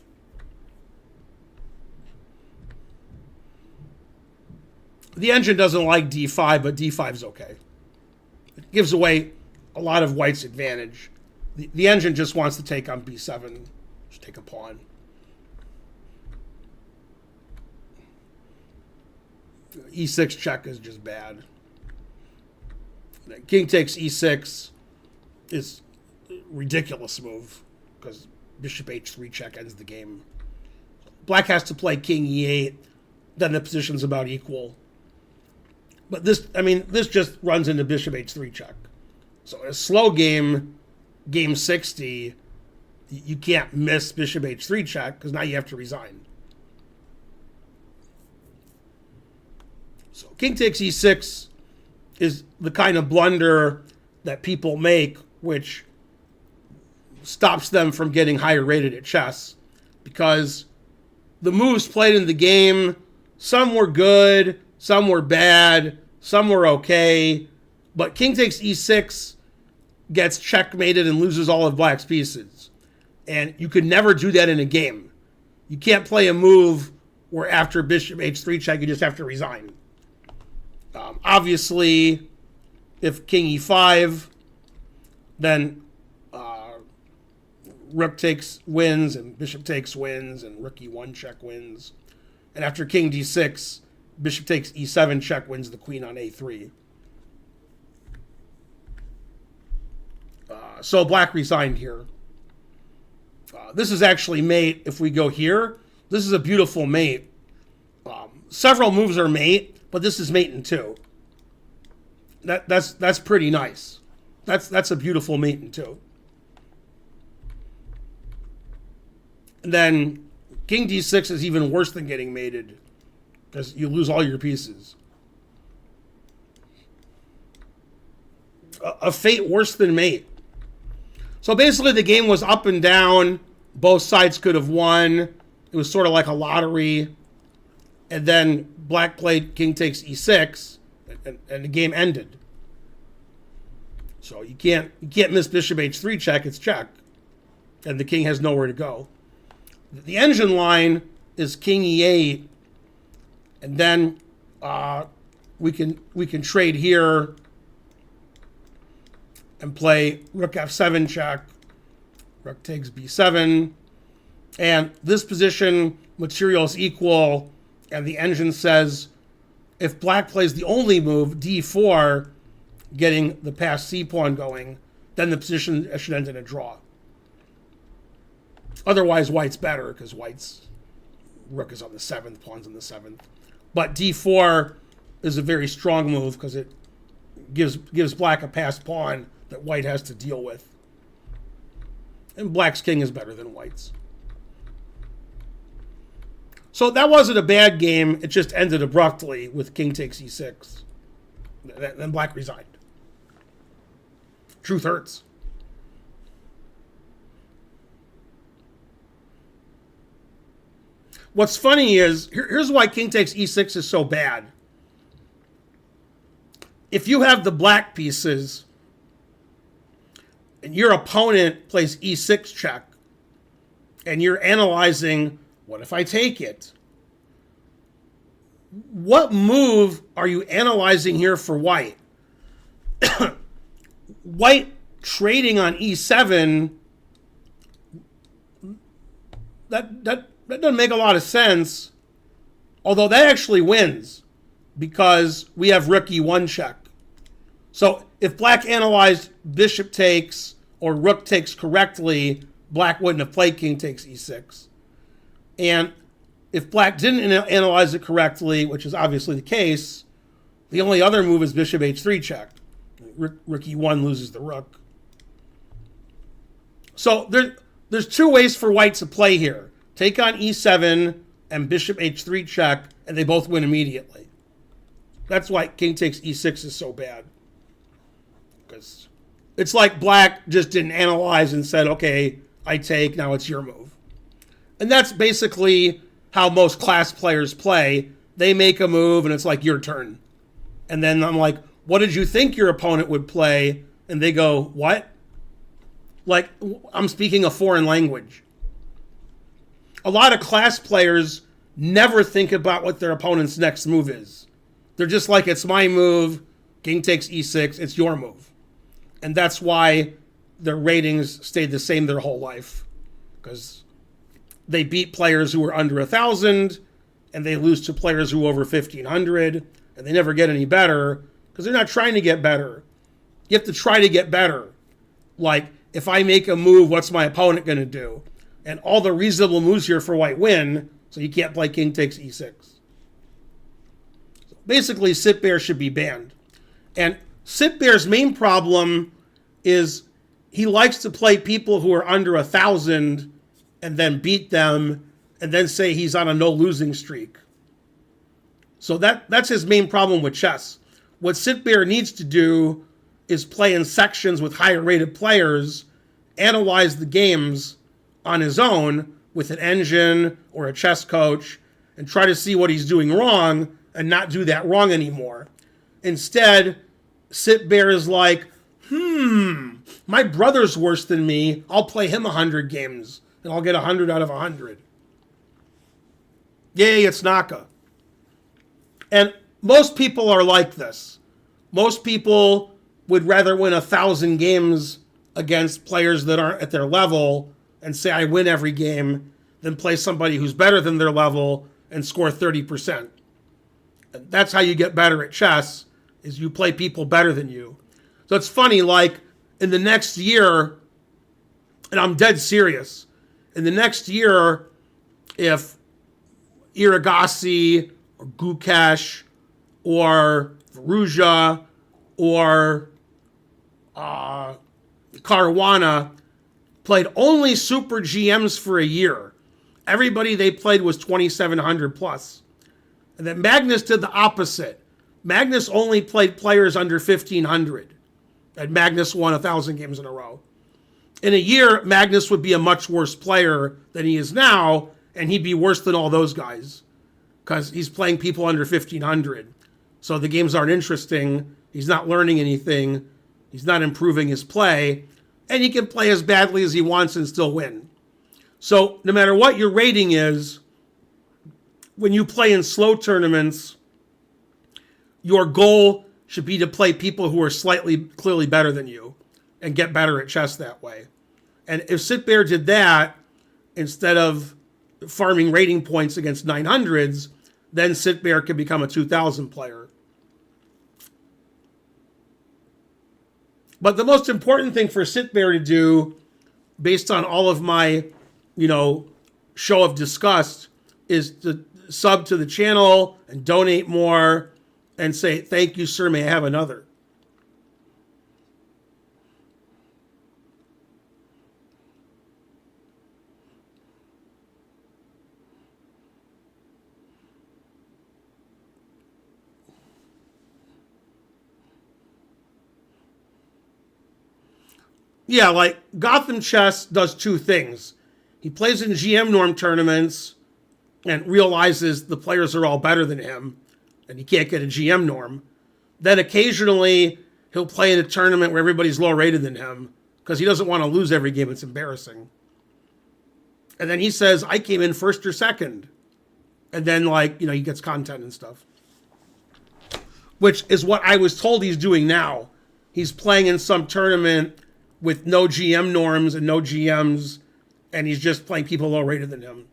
The engine doesn't like d5, but d5 is okay. It gives away a lot of white's advantage. The engine just wants to take on b7, just take a pawn. E6 check is just bad. King takes e6 is a ridiculous move because bishop h3 check ends the game. Black has to play king e8, then the position's about equal. But this just runs into bishop h3 check. So in a slow game, game 60, you can't miss bishop h3 check because now you have to resign. So king takes e6 is the kind of blunder that people make, which stops them from getting higher rated at chess, because the moves played in the game, some were good, some were bad, some were okay, but king takes e6 gets checkmated and loses all of black's pieces. And you could never do that in a game. You can't play a move where after bishop h3 check, you just have to resign. Obviously, if king e5, then rook takes wins and bishop takes wins and rook e1 check wins. And after king d6, bishop takes e7 check wins the queen on a3. So black resigned here. This is actually mate. If we go here, this is a beautiful mate. Several moves are mate, but this is mate in 2. That's pretty nice. That's a beautiful mate in 2. And then king d6 is even worse than getting mated because you lose all your pieces. A fate worse than mate. So basically the game was up and down. Both sides could have won. It was sort of like a lottery. And then black played king takes e6, and the game ended. So you can't miss bishop h3 check. It's check, and the king has nowhere to go. The engine line is king e8, and then we can trade here and play rook f7 check. Rook takes b7, and this position material is equal. And the engine says, if black plays the only move, d4, getting the passed c-pawn going, then the position should end in a draw. Otherwise, white's better, because white's rook is on the 7th, pawn's on the 7th. But d4 is a very strong move, because it gives black a passed pawn that white has to deal with. And black's king is better than white's. So that wasn't a bad game. It just ended abruptly with king takes e6. Then black resigned. Truth hurts. What's funny is, here's why king takes e6 is so bad. If you have the black pieces and your opponent plays e6 check and you're analyzing, what if I take it? What move are you analyzing here for white? White trading on e7, that doesn't make a lot of sense. Although that actually wins because we have rook e1 check. So if black analyzed bishop takes or rook takes correctly, black wouldn't have played king takes e6. And if black didn't analyze it correctly, which is obviously the case, the only other move is bishop h3 check. Rook e1 loses the rook. So there's two ways for white to play here. Take on e7 and bishop h3 check, and they both win immediately. That's why king takes e6 is so bad. Because it's like black just didn't analyze and said, okay, I take, now it's your move. And that's basically how most class players play. They make a move and it's like your turn. And then I'm like, what did you think your opponent would play? And they go, what? Like, I'm speaking a foreign language. A lot of class players never think about what their opponent's next move is. They're just like, it's my move, king takes e6, it's your move. And that's why their ratings stayed the same their whole life. Because they beat players who were under 1,000, and they lose to players who were over 1,500, and they never get any better, because they're not trying to get better. You have to try to get better. Like, if I make a move, what's my opponent going to do? And all the reasonable moves here for white win, so you can't play king takes e6. So basically, Sitbear should be banned. And Sitbear's main problem is he likes to play people who are under 1,000 and then beat them and then say he's on a no losing streak. So that's his main problem with chess. What Sitbear needs to do is play in sections with higher rated players, analyze the games on his own with an engine or a chess coach, and try to see what he's doing wrong and not do that wrong anymore. Instead, Sitbear is like, my brother's worse than me. I'll play him 100 games and I'll get 100 out of 100. Yay, it's Naka. And most people are like this. Most people would rather win 1,000 games against players that aren't at their level and say I win every game than play somebody who's better than their level and score 30%. And that's how you get better at chess, is you play people better than you. So it's funny, like in the next year, and I'm dead serious, in the next year, if Iragasi or Gukesh or Veruja or Caruana played only super GMs for a year, everybody they played was 2,700 plus. And then Magnus did the opposite. Magnus only played players under 1,500. And Magnus won 1,000 games in a row. In a year, Magnus would be a much worse player than he is now, and he'd be worse than all those guys because he's playing people under 1,500. So the games aren't interesting. He's not learning anything. He's not improving his play. And he can play as badly as he wants and still win. So no matter what your rating is, when you play in slow tournaments, your goal should be to play people who are clearly better than you and get better at chess that way. And if Sitbear did that, instead of farming rating points against 900s, then Sitbear could become a 2,000 player. But the most important thing for Sitbear to do, based on all of my, show of disgust, is to sub to the channel and donate more and say, thank you, sir, may I have another? Yeah, like Gotham Chess does two things. He plays in GM norm tournaments and realizes the players are all better than him and he can't get a GM norm. Then occasionally he'll play in a tournament where everybody's lower rated than him because he doesn't want to lose every game. It's embarrassing. And then he says, I came in first or second. And then he gets content and stuff. Which is what I was told he's doing now. He's playing in some tournament with no GM norms and no GMs, and he's just playing people lower rated than him.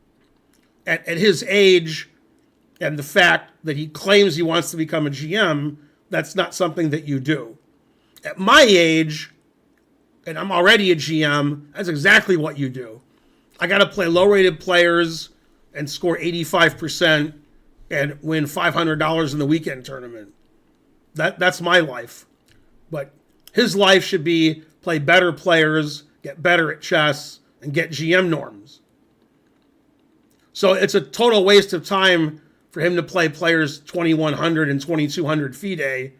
At his age, and the fact that he claims he wants to become a GM, that's not something that you do. At my age, and I'm already a GM, that's exactly what you do. I got to play low-rated players and score 85% and win $500 in the weekend tournament. That's my life. But his life should be play better players, get better at chess, and get GM norms. So it's a total waste of time for him to play players 2,100 and 2,200 FIDE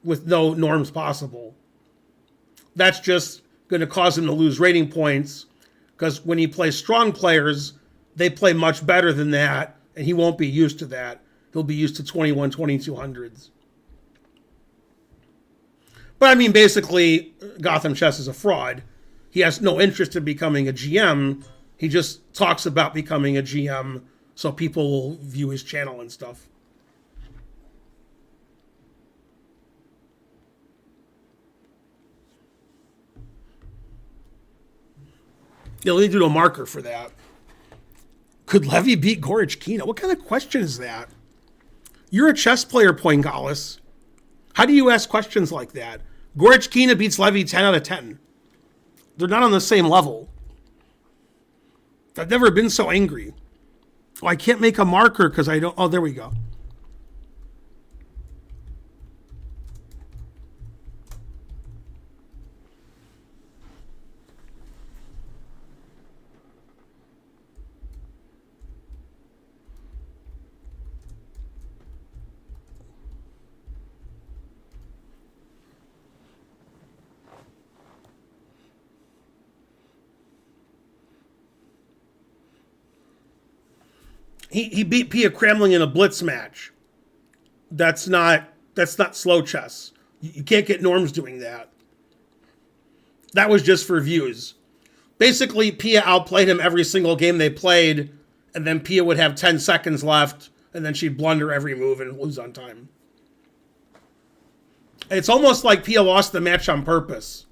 with no norms possible. That's just going to cause him to lose rating points, because when he plays strong players, they play much better than that, and he won't be used to that. He'll be used to 21, 2200s. But I mean, basically, Gotham Chess is a fraud. He has no interest in becoming a GM. He just talks about becoming a GM so people will view his channel and stuff. Yeah, let me do a marker for that. Could Levy beat Gorich-Kina? What kind of question is that? You're a chess player, Poingalis. How do you ask questions like that? Gorich-Kina beats Levy 10 out of 10. They're not on the same level. I've never been so angry. Oh, I can't make a marker because I don't... Oh, there we go. He beat Pia Kramling in a blitz match. That's not slow chess. You can't get norms doing that. That was just for views. Basically, Pia outplayed him every single game they played, and then Pia would have 10 seconds left, and then she'd blunder every move and lose on time. It's almost like Pia lost the match on purpose,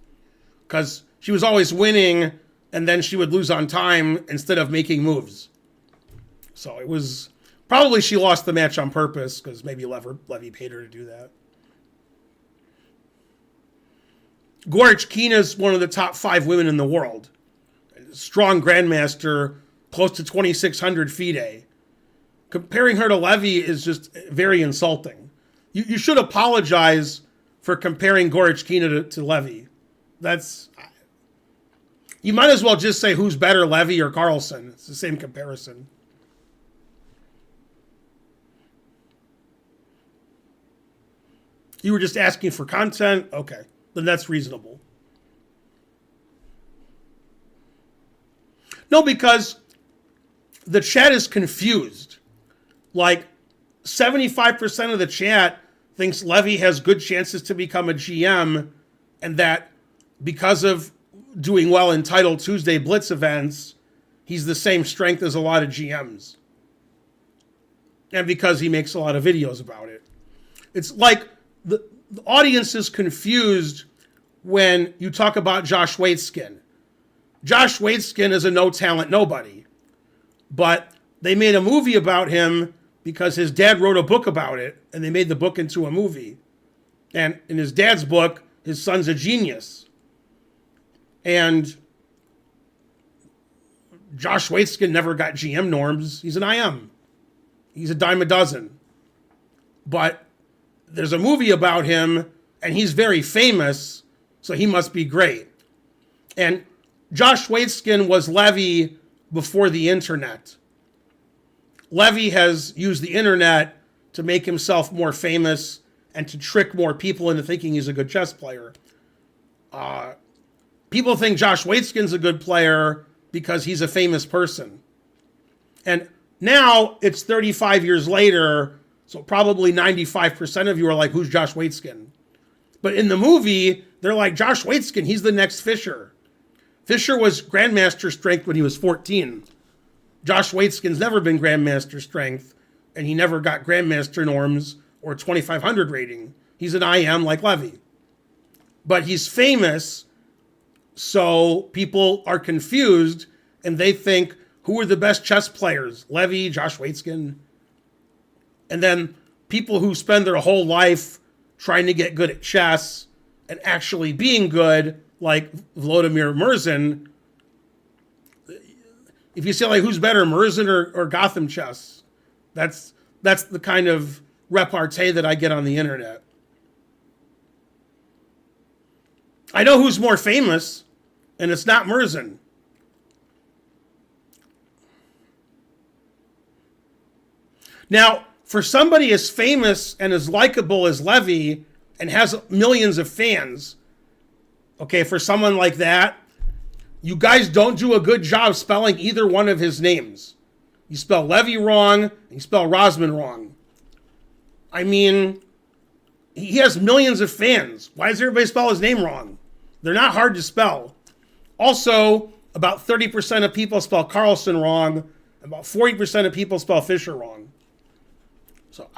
because she was always winning, and then she would lose on time instead of making moves. So it was probably she lost the match on purpose, because maybe Levy paid her to do that. Gorich-Kina is one of the top 5 women in the world. Strong grandmaster, close to 2,600 FIDE. Comparing her to Levy is just very insulting. You should apologize for comparing Gorich-Kina to Levy. You might as well just say who's better, Levy or Carlsen. It's the same comparison. You were just asking for content? Okay, then that's reasonable. No, because the chat is confused. Like, 75% of the chat thinks Levy has good chances to become a GM, and that because of doing well in Title Tuesday Blitz events, he's the same strength as a lot of GMs. And because he makes a lot of videos about it. It's like the audience is confused when you talk about Josh Waitzkin. Josh Waitzkin is a no-talent nobody. But they made a movie about him because his dad wrote a book about it, and they made the book into a movie. And in his dad's book, his son's a genius. And Josh Waitzkin never got GM norms. He's an IM. He's a dime a dozen. But there's a movie about him, and he's very famous, so he must be great. And Josh Waitzkin was Levy before the internet. Levy has used the internet to make himself more famous and to trick more people into thinking he's a good chess player. People think Josh Waitzkin's a good player because he's a famous person. And now it's 35 years later, so probably 95% of you are like, who's Josh Waitzkin? But in the movie, they're like, Josh Waitzkin, he's the next Fischer. Fischer was Grandmaster strength when he was 14. Josh Waitzkin's never been Grandmaster strength, and he never got Grandmaster norms or 2,500 rating. He's an IM like Levy. But he's famous, so people are confused, and they think, who are the best chess players? Levy, Josh Waitzkin? And then people who spend their whole life trying to get good at chess and actually being good, like Vladimir Merzin, if you say, like, who's better, Merzin or Gotham chess? That's the kind of repartee that I get on the internet. I know who's more famous, and it's not Merzin. Now, For somebody as famous and as likable as Levy and has millions of fans, okay, for someone like that, you guys don't do a good job spelling either one of his names. You spell Levy wrong, and you spell Rosman wrong. I mean, he has millions of fans. Why does everybody spell his name wrong? They're not hard to spell. Also, about 30% of people spell Carlson wrong. About 40% of people spell Fisher wrong. So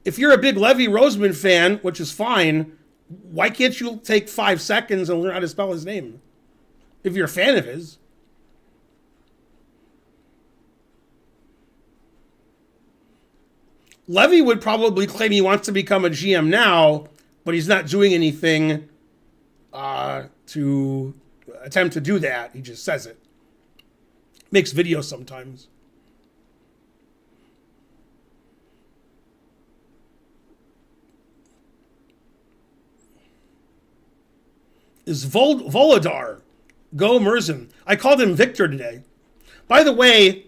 if you're a big Levy Rosman fan, which is fine, why can't you take 5 seconds and learn how to spell his name? If you're a fan of his. Levy would probably claim he wants to become a GM now, but he's not doing anything to attempt to do that. He just says it. Makes videos sometimes. Is Volodar. Go Merzen. I called him Victor today. By the way,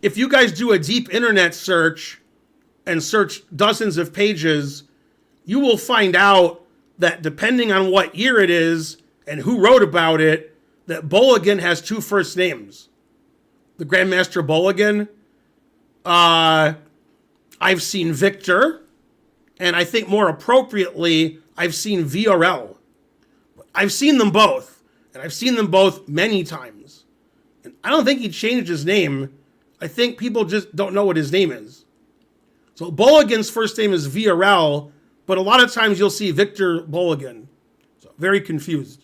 if you guys do a deep internet search and search dozens of pages, you will find out that depending on what year it is and who wrote about it, that Bolligan has 2 first names. The Grandmaster Bolligan. I've seen Victor, and I think more appropriately, I've seen VRL. I've seen them both, and I've seen them both many times. And I don't think he changed his name. I think people just don't know what his name is. So Bolligan's first name is VRL, but a lot of times you'll see Victor Bolligan. So very confused.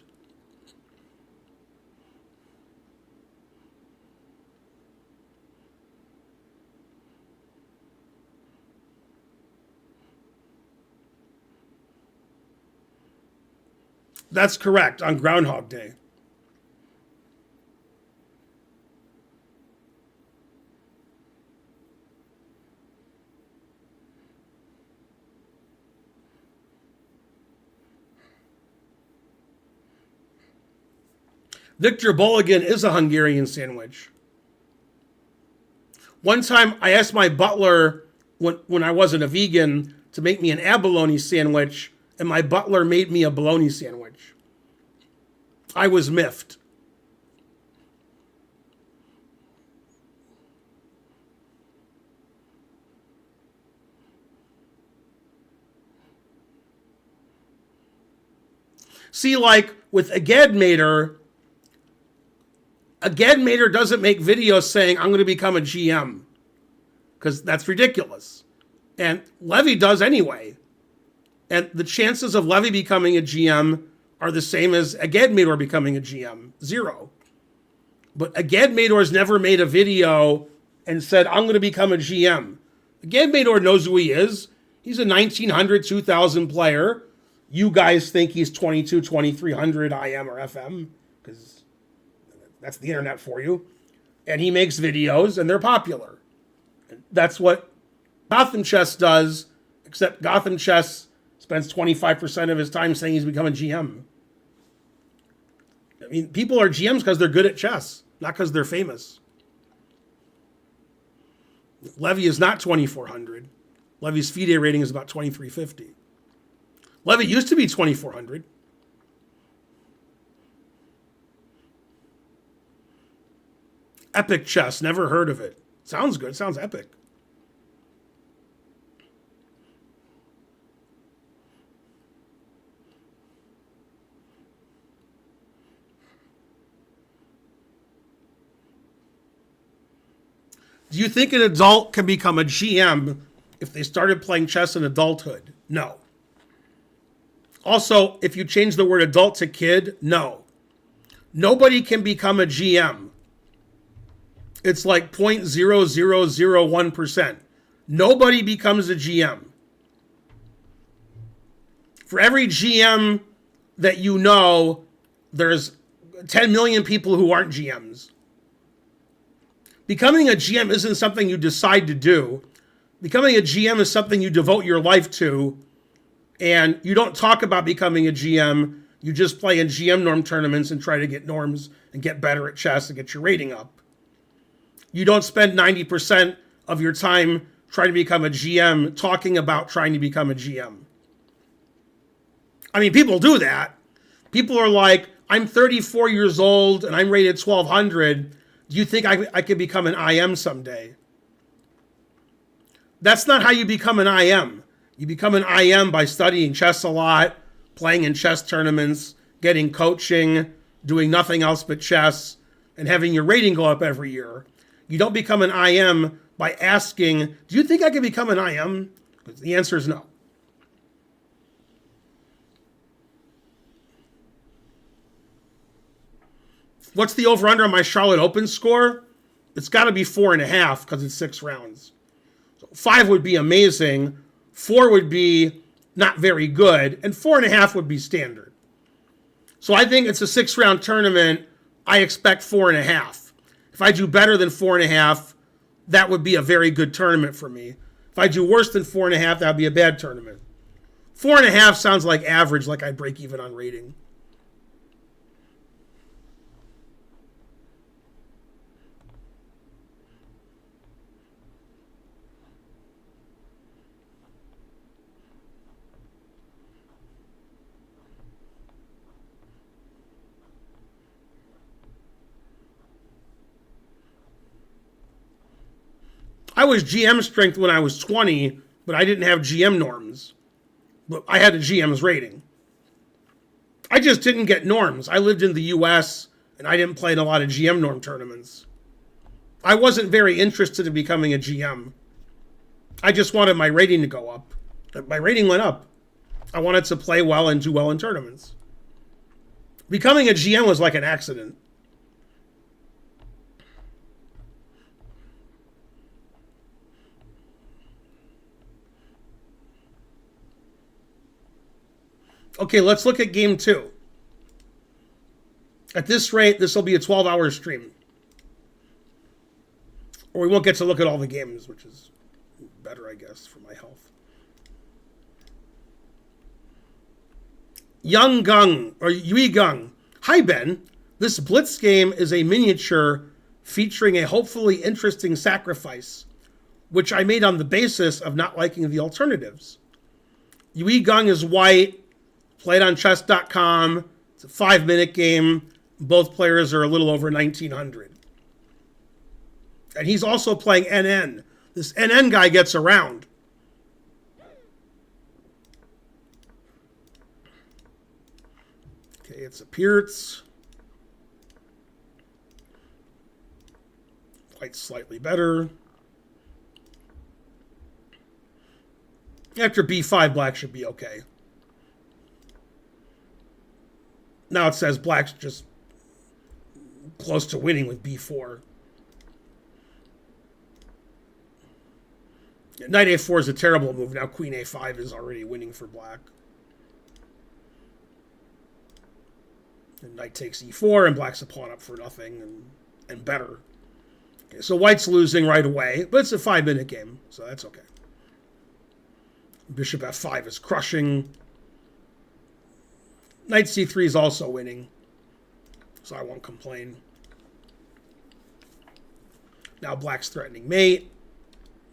That's correct, on Groundhog Day. Victor Bolligan is a Hungarian sandwich. One time I asked my butler when I wasn't a vegan to make me an abalone sandwich, and my butler made me a bologna sandwich. I was miffed. See, like with Aged Mater doesn't make videos saying, I'm going to become a GM. Because that's ridiculous. And Levy does anyway. And the chances of Levy becoming a GM are the same as Aged Mater becoming a GM. 0. But Aged Mater's never made a video and said, I'm going to become a GM. Aged Mater knows who he is. He's a 1900, 2000 player. You guys think he's 22, 2300 IM or FM. Because that's the internet for you. And he makes videos and they're popular. That's what Gotham Chess does, except Gotham Chess spends 25% of his time saying he's becoming GM. I mean, people are GMs because they're good at chess, not because they're famous. Levy is not 2400. Levy's FIDE rating is about 2350. Levy used to be 2400. Epic Chess, never heard of it. Sounds good, sounds epic. Do you think an adult can become a GM if they started playing chess in adulthood? No. Also, if you change the word adult to kid, no. Nobody can become a GM. It's like 0.0001%. Nobody becomes a GM. For every GM that you know, there's 10 million people who aren't GMs. Becoming a GM isn't something you decide to do. Becoming a GM is something you devote your life to. And you don't talk about becoming a GM. You just play in GM norm tournaments and try to get norms and get better at chess and get your rating up. You don't spend 90% of your time trying to become a GM talking about trying to become a GM. I mean, people do that. People are like, I'm 34 years old and I'm rated 1200. Do you think I could become an IM someday? That's not how you become an IM. You become an IM by studying chess a lot, playing in chess tournaments, getting coaching, doing nothing else but chess, and having your rating go up every year. You don't become an IM by asking, do you think I could become an IM? Because the answer is no. What's the over-under on my Charlotte Open score? It's got to be 4.5 because it's 6 rounds. So 5 would be amazing, 4 would be not very good, and 4.5 would be standard. So I think it's a 6-round tournament. I expect 4.5. If I do better than 4.5, that would be a very good tournament for me. If I do worse than 4.5, that would be a bad tournament. 4.5 sounds like average, like I'd break even on rating. I was GM strength when I was 20, but I didn't have GM norms. But I had a GM's rating. I just didn't get norms. I lived in the US and I didn't play in a lot of GM norm tournaments. I wasn't very interested in becoming a GM. I just wanted my rating to go up. My rating went up. I wanted to play well and do well in tournaments. Becoming a GM was like an accident. Okay, let's look at game 2. At this rate, this will be a 12-hour stream. Or we won't get to look at all the games, which is better, I guess, for my health. Young Gung, or Yui Gung. Hi, Ben. This Blitz game is a miniature featuring a hopefully interesting sacrifice, which I made on the basis of not liking the alternatives. Yui Gung is white. Played on chess.com. It's a 5-minute game. Both players are a little over 1900. And he's also playing NN. This NN guy gets around. Okay, it's a Pirtz. White's slightly better. After b5, black should be okay. Now it says black's just close to winning with b4. Knight a4 is a terrible move. Now queen a5 is already winning for black. And knight takes e4, and black's a pawn up for nothing, and better. Okay, so white's losing right away, but it's a 5-minute game, so that's okay. Bishop f5 is crushing. Knight c3 is also winning, so I won't complain. Now black's threatening mate.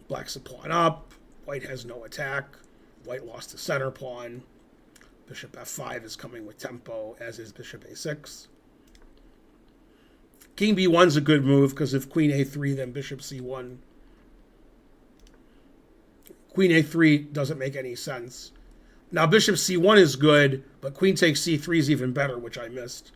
Black's a pawn up. White has no attack. White lost the center pawn. Bishop f5 is coming with tempo, as is bishop a6. King b1 is a good move, because if queen a3, then bishop c1. Queen a3 doesn't make any sense. Now bishop c1 is good, but queen takes c3 is even better, which I missed.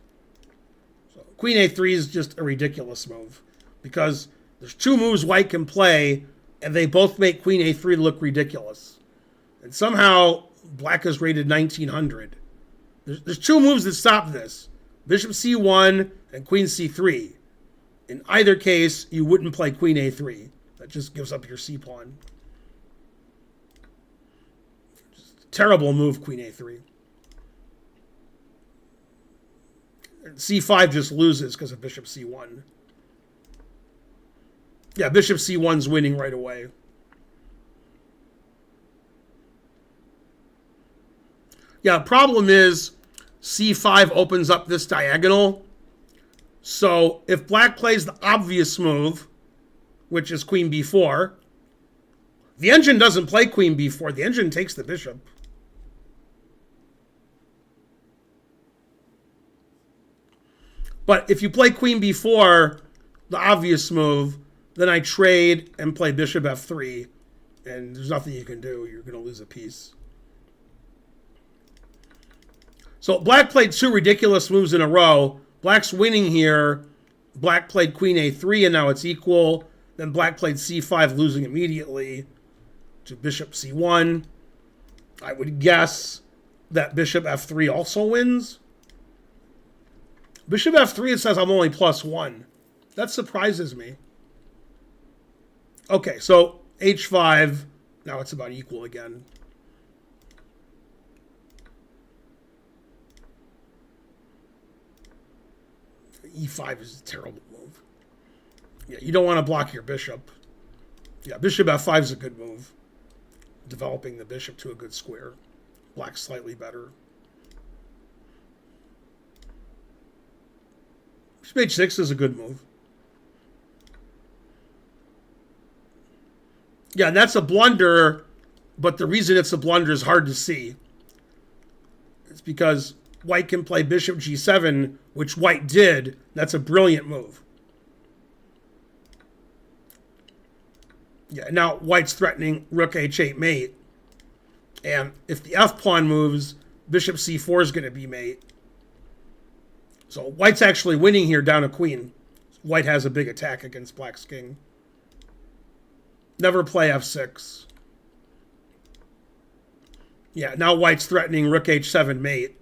So queen a3 is just a ridiculous move, because there's 2 moves white can play, and they both make queen a3 look ridiculous. And somehow black is rated 1900. There's 2 moves that stop this. Bishop c1 and queen c3. In either case, you wouldn't play queen a3. That just gives up your c-pawn. Terrible move, queen a3. And c5 just loses because of bishop c1. Yeah, bishop c1's winning right away. Yeah, problem is c5 opens up this diagonal. So if black plays the obvious move, which is queen b4, The engine doesn't play queen b4. The engine takes the bishop. But if you play queen b4, the obvious move, then I trade and play bishop f3, and there's nothing you can do. You're going to lose a piece. So black played two ridiculous moves in a row. Black's winning here. Black played queen a3, and now it's equal. Then black played c5, losing immediately to bishop c1. I would guess that bishop f3 also wins. Bishop f3, it says I'm only +1. That surprises me. Okay, so h5. Now it's about equal again. e5 is a terrible move. Yeah, you don't want to block your bishop. Yeah, bishop f5 is a good move. Developing the bishop to a good square. Black's slightly better. Bishop h6 is a good move. Yeah, that's a blunder, but the reason it's a blunder is hard to see. It's because white can play bishop g7, which white did. That's a brilliant move. Yeah, now white's threatening rook h8 mate. And if the f-pawn moves, bishop c4 is going to be mate. So white's actually winning here down a queen. White has a big attack against black's king. Never play f6. Yeah, now white's threatening rook h7 mate.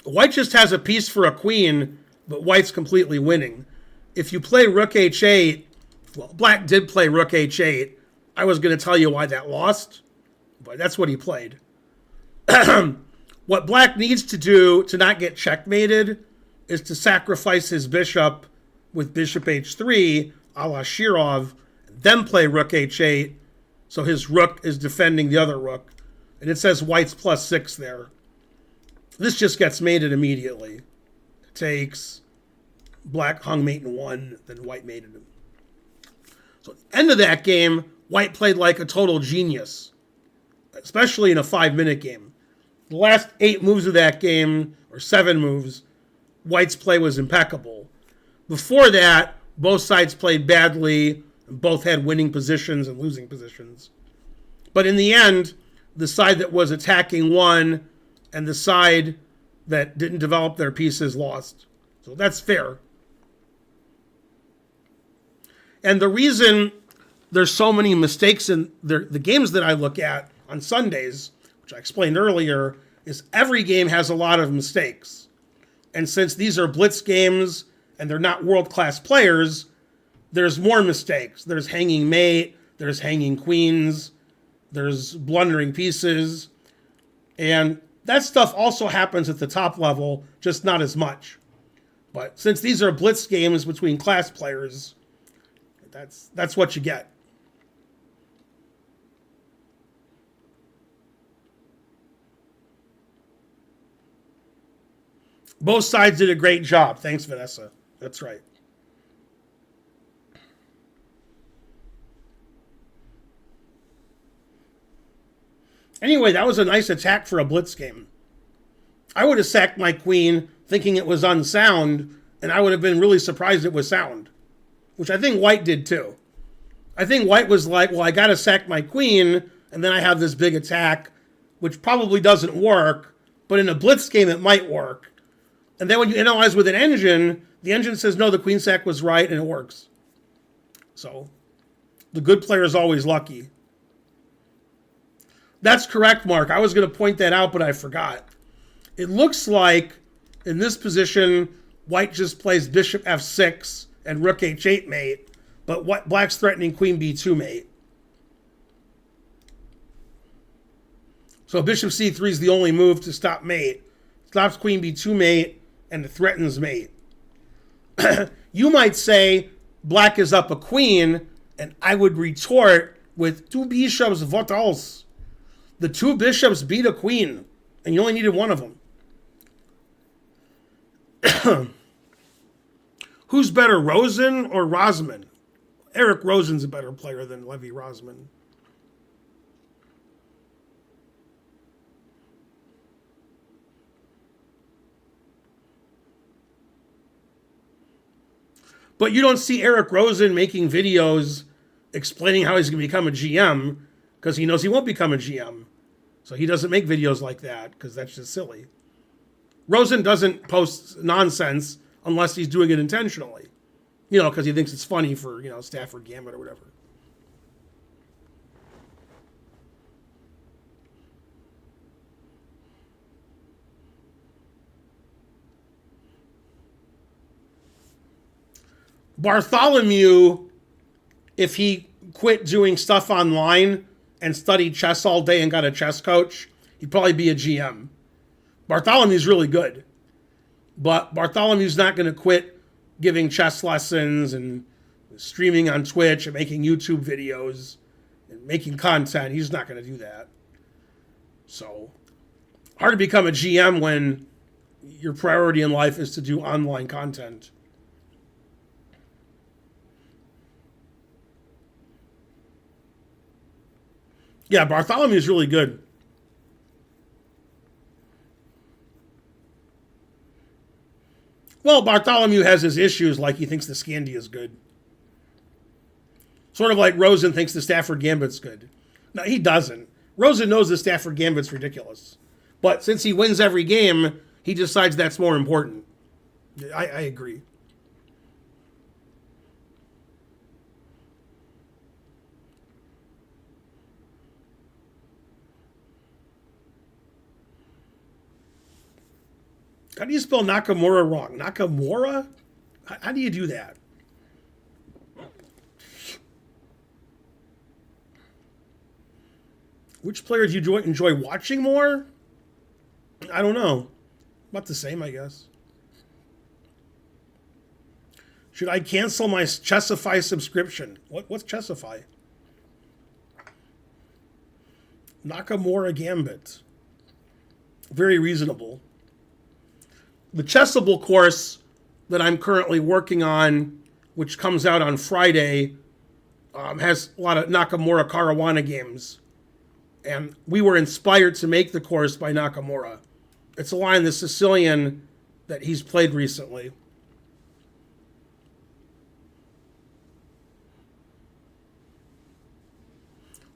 White just has a piece for a queen, but white's completely winning. If you play rook h8, well, black did play rook h8. I was going to tell you why that lost, but that's what he played. What black needs to do to not get checkmated is to sacrifice his bishop with bishop h3, a la Shirov, then play rook h8, so his rook is defending the other rook. And it says white's +6 there. This just gets mated immediately. It takes, black hung mate in 1, then white mated him. So at the end of that game, white played like a total genius, especially in a 5-minute game. The last 8 moves of that game, or 7 moves, white's play was impeccable. Before that, both sides played badly, and both had winning positions and losing positions. But in the end, the side that was attacking won, and the side that didn't develop their pieces lost. So that's fair. And the reason there's so many mistakes in the games that I look at on Sundays, which I explained earlier, is every game has a lot of mistakes. And since these are blitz games and they're not world-class players, there's more mistakes. There's hanging mate, there's hanging queens, there's blundering pieces. And that stuff also happens at the top level, just not as much. But since these are blitz games between class players, that's what you get. Both sides did a great job. Thanks, Vanessa. That's right. Anyway, that was a nice attack for a blitz game. I would have sacked my queen thinking it was unsound, and I would have been really surprised it was sound, which I think white did too. I think white was like, well, I got to sack my queen, and then I have this big attack, which probably doesn't work, but in a blitz game it might work. And then when you analyze with an engine, the engine says, no, the queen sack was right, and it works. So the good player is always lucky. That's correct, Mark. I was going to point that out, but I forgot. It looks like in this position, white just plays bishop f6 and rook h8 mate, but black's threatening queen b2 mate. So bishop c3 is the only move to stop mate. Stops queen b2 mate, and it threatens mate. You might say black is up a queen, and I would retort with two bishops, what else? The two bishops beat a queen, and you only needed one of them. Who's better, Rosen or Rosman? Eric Rosen's a better player than Levy Rosman. But you don't see Eric Rosen making videos explaining how he's going to become a GM because he knows he won't become a GM. So he doesn't make videos like that because that's just silly. Rosen doesn't post nonsense unless he's doing it intentionally. Because he thinks it's funny for, Stafford Gambit or whatever. Bartholomew, if he quit doing stuff online and studied chess all day and got a chess coach, he'd probably be a GM. Bartholomew's really good. But Bartholomew's not going to quit giving chess lessons and streaming on Twitch and making YouTube videos and making content. He's not going to do that. So, hard to become a GM when your priority in life is to do online content. Yeah, Bartholomew is really good. Well, Bartholomew has his issues, like he thinks the Scandi is good. Sort of like Rosen thinks the Stafford Gambit's good. No, he doesn't. Rosen knows the Stafford Gambit's ridiculous. But since he wins every game, he decides that's more important. I agree. How do you spell Nakamura wrong? Nakamura? How do you do that? Which player do you enjoy watching more? I don't know. About the same, I guess. Should I cancel my Chessify subscription? What's Chessify? Nakamura Gambit. Very reasonable. The Chessable course that I'm currently working on, which comes out on Friday, has a lot of Nakamura Caruana games. And we were inspired to make the course by Nakamura. It's a line, the Sicilian, that he's played recently.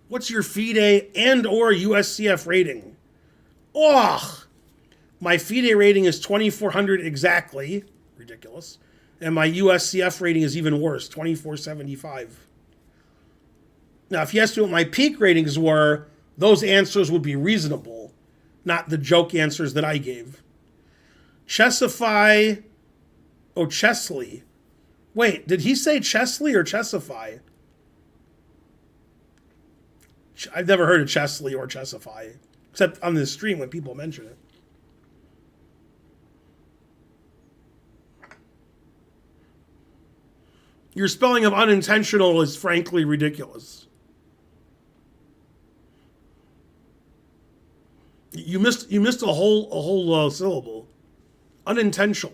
What's your FIDE and or USCF rating? Oh, my FIDE rating is 2,400 exactly. Ridiculous. And my USCF rating is even worse, 2,475. Now, if you asked me what my peak ratings were, those answers would be reasonable, not the joke answers that I gave. Chessify. Oh, Chesley. Wait, did he say Chesley or Chessify? I've never heard of Chesley or Chessify, except on this stream when people mention it. Your spelling of unintentional is frankly ridiculous. You missed a whole syllable. Unintentional.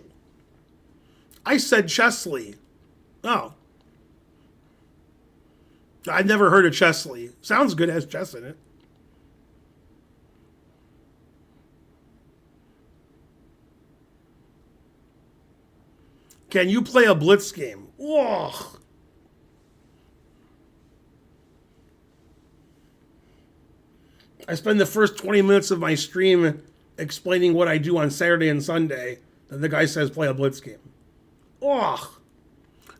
I said Chesley. Oh. I've never heard of Chesley. Sounds good, has chess in it. Can you play a blitz game? Ugh. I spend the first 20 minutes of my stream explaining what I do on Saturday and Sunday. Then the guy says play a blitz game. Ugh.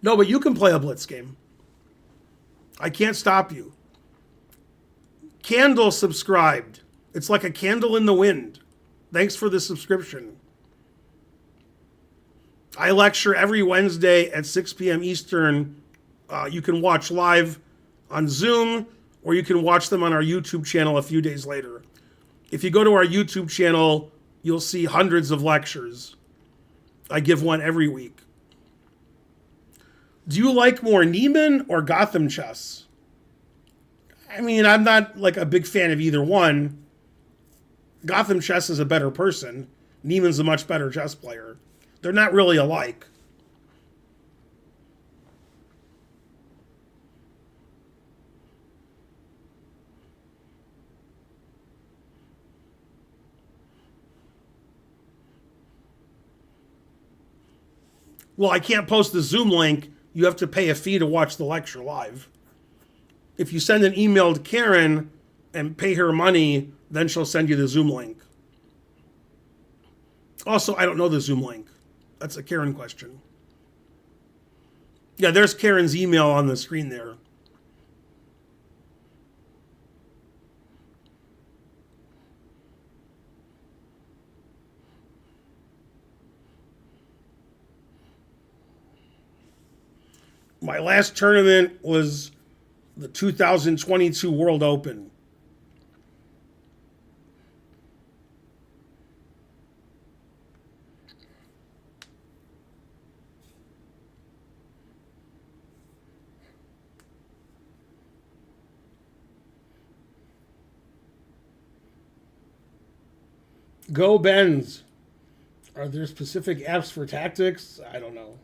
No, but you can play a blitz game. I can't stop you. Candle subscribed. It's like a candle in the wind. Thanks for the subscription. I lecture every Wednesday at 6 p.m. Eastern. You can watch live on Zoom, or you can watch them on our YouTube channel a few days later. If you go to our YouTube channel, you'll see hundreds of lectures. I give one every week. Do you like more Neiman or Gotham chess? I mean, I'm not like a big fan of either one. Gotham chess is a better person. Neiman's a much better chess player. They're not really alike. Well, I can't post the Zoom link you have to pay a fee to watch the lecture live. If you send an email to Karen and pay her money, then she'll send you the Zoom link. Also, I don't know the Zoom link. That's a Karen question. Yeah, there's Karen's email on the screen there. My last tournament was the 2022 World Open. Go Benz. Are there specific apps for tactics? I don't know.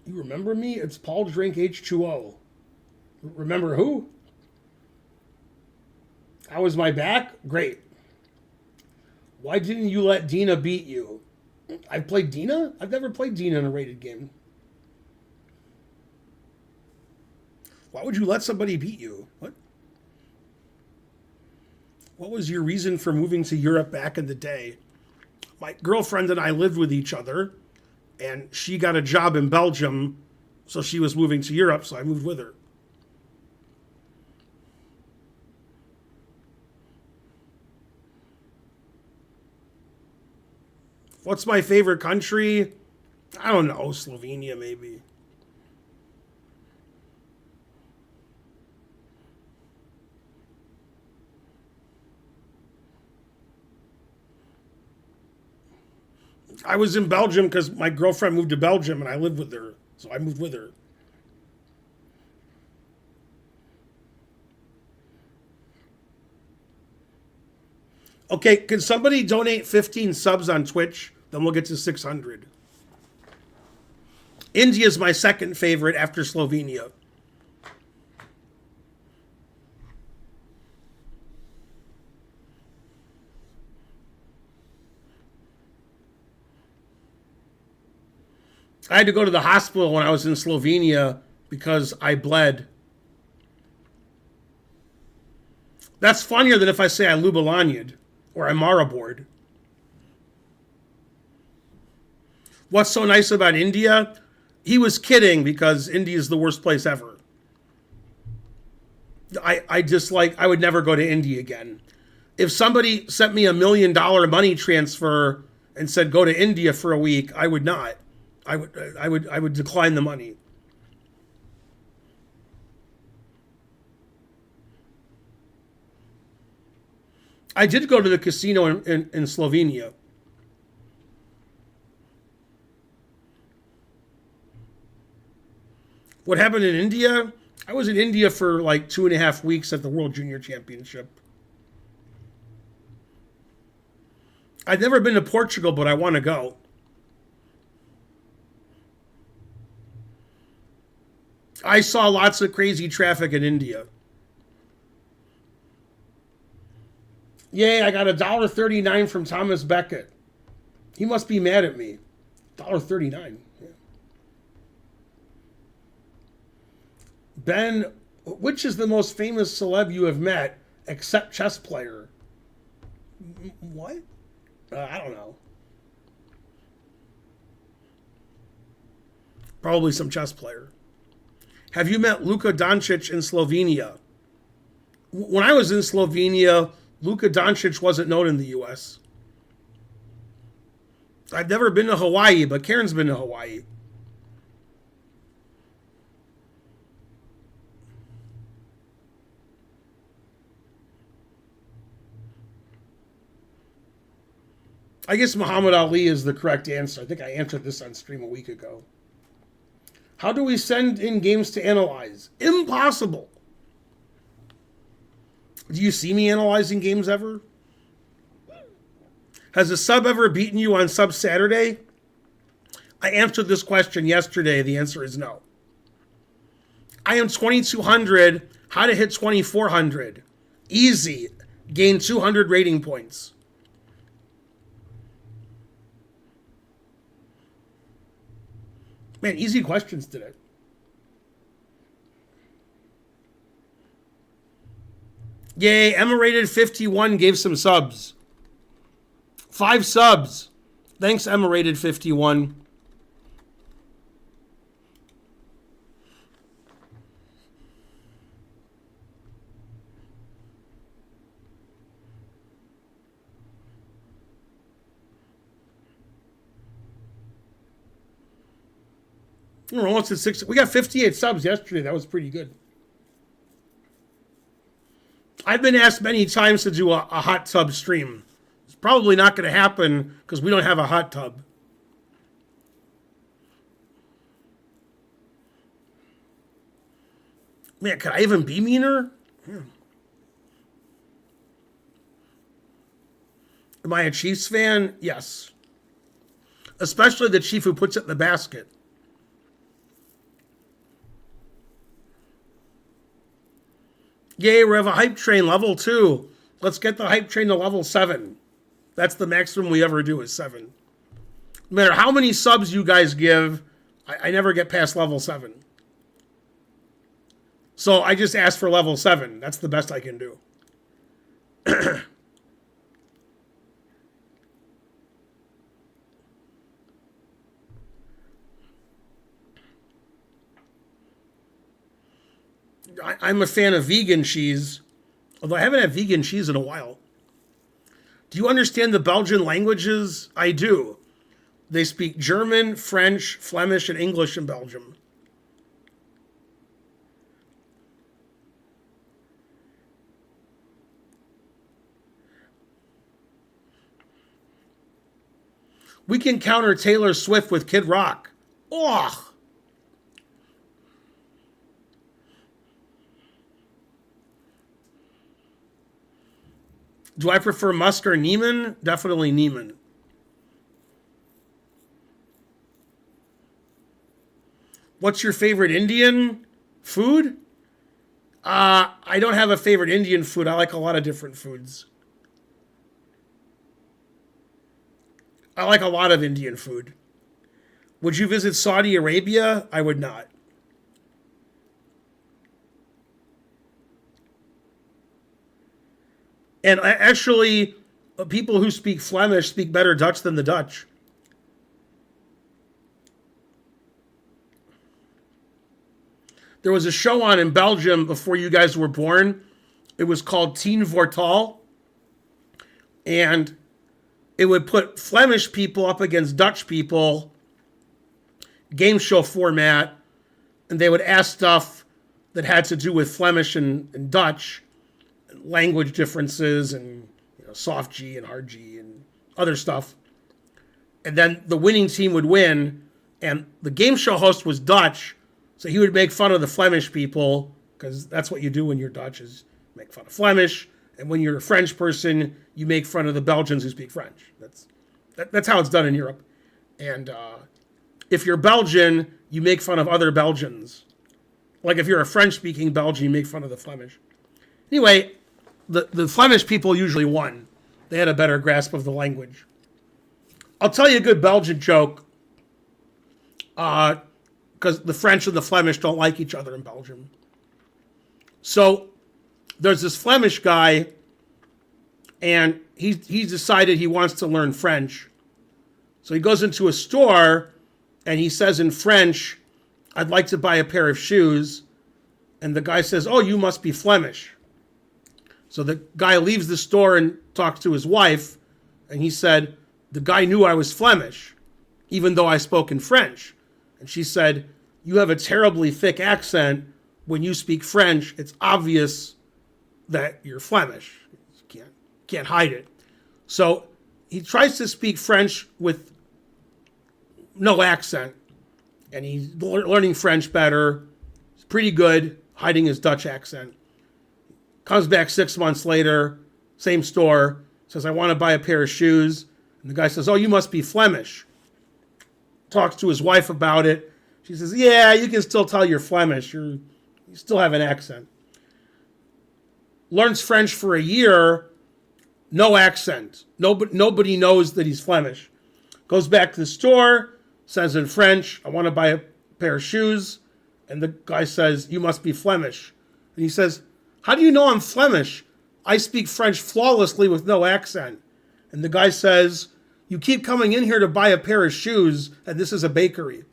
You remember me? It's Paul Drink H2O. Remember who? How was my back? Great. Why didn't you let Dina beat you? I've played Dina? I've never played Dina in a rated game. Why would you let somebody beat you? What? What was your reason for moving to Europe back in the day? My girlfriend and I lived with each other, and she got a job in Belgium, so she was moving to Europe, so I moved with her. What's my favorite country? I don't know, Slovenia maybe. I was in Belgium because my girlfriend moved to Belgium and I lived with her. So I moved with her. Okay, can somebody donate 15 subs on Twitch? Then we'll get to 600. India's my second favorite after Slovenia. I had to go to the hospital when I was in Slovenia because I bled. That's funnier than if I say I lubalanied or I marabored. What's so nice about India? He was kidding because India is the worst place ever. I would never go to India again. If somebody sent me $1 million money transfer and said go to India for a week, I would not. I would decline the money. I did go to the casino in Slovenia. What happened in India? I was in India for like 2.5 weeks at the World Junior Championship. I've never been to Portugal, but I want to go. I saw lots of crazy traffic in India. Yay, I got $1.39 from Thomas Beckett. He must be mad at me. $1.39. Yeah. Ben, which is the most famous celeb you have met except chess player? What? I don't know. Probably some chess player. Have you met Luka Doncic in Slovenia? When I was in Slovenia, Luka Doncic wasn't known in the U.S. I've never been to Hawaii, but Karen's been to Hawaii. I guess Muhammad Ali is the correct answer. I think I answered this on stream a week ago. How do we send in games to analyze? Impossible. Do you see me analyzing games ever? Has a sub ever beaten you on Sub Saturday? I answered this question yesterday. The answer is no. I am 2200. How to hit 2400. Easy. Gain 200 rating points. Man, easy questions today. Yay, Emma-Rated51 gave some subs. 5 subs. Thanks, Emma-Rated51. We're almost at 6. We got 58 subs yesterday. That was pretty good. I've been asked many times to do a hot tub stream. It's probably not going to happen because we don't have a hot tub. Man, could I even be meaner? Yeah. Am I a Chiefs fan? Yes. Especially the chief who puts it in the basket. Yay, we have a hype train level 2. Let's get the hype train to level 7. That's the maximum we ever do is 7. No matter how many subs you guys give, I never get past level 7. So I just asked for level 7. That's the best I can do. I'm a fan of vegan cheese, although I haven't had vegan cheese in a while. Do you understand the Belgian languages? I do. They speak German, French, Flemish, and English in Belgium. We can counter Taylor Swift with Kid Rock. Oh. Do I prefer Musk or Neiman? Definitely Neiman. What's your favorite Indian food? I don't have a favorite Indian food. I like a lot of different foods. I like a lot of Indian food. Would you visit Saudi Arabia? I would not. And actually, people who speak Flemish speak better Dutch than the Dutch. There was a show on in Belgium before you guys were born. It was called Tien Vortal. And it would put Flemish people up against Dutch people, game show format, and they would ask stuff that had to do with Flemish and Dutch, language differences, and soft G and hard G and other stuff. And then the winning team would win, and the game show host was Dutch, so he would make fun of the Flemish people, because that's what you do when you're Dutch, is make fun of Flemish. And when you're a French person, you make fun of the Belgians who speak French. That's how it's done in Europe. And if you're Belgian, you make fun of other Belgians. Like if you're a French-speaking Belgian, you make fun of the Flemish. Anyway, the Flemish people usually won. They had a better grasp of the language. I'll tell you a good Belgian joke, because the French and the Flemish don't like each other in Belgium. So there's this Flemish guy, and he's decided he wants to learn French. So he goes into a store, and he says in French, "I'd like to buy a pair of shoes." And the guy says, "Oh, you must be Flemish." So the guy leaves the store and talks to his wife, and he said, "The guy knew I was Flemish, even though I spoke in French." And she said, "You have a terribly thick accent. When you speak French, it's obvious that you're Flemish. You can't hide it." So he tries to speak French with no accent, and he's learning French better. He's pretty good hiding his Dutch accent. Comes back 6 months later, same store, says, "I want to buy a pair of shoes." And the guy says, "Oh, you must be Flemish." Talks to his wife about it. She says, "Yeah, you can still tell you're Flemish. You still have an accent." Learns French for a year, no accent. Nobody knows that he's Flemish. Goes back to the store, says in French, I want to buy a pair of shoes. And the guy says, you must be Flemish. And he says, how do you know I'm Flemish? I speak French flawlessly with no accent. And the guy says, you keep coming in here to buy a pair of shoes, and this is a bakery.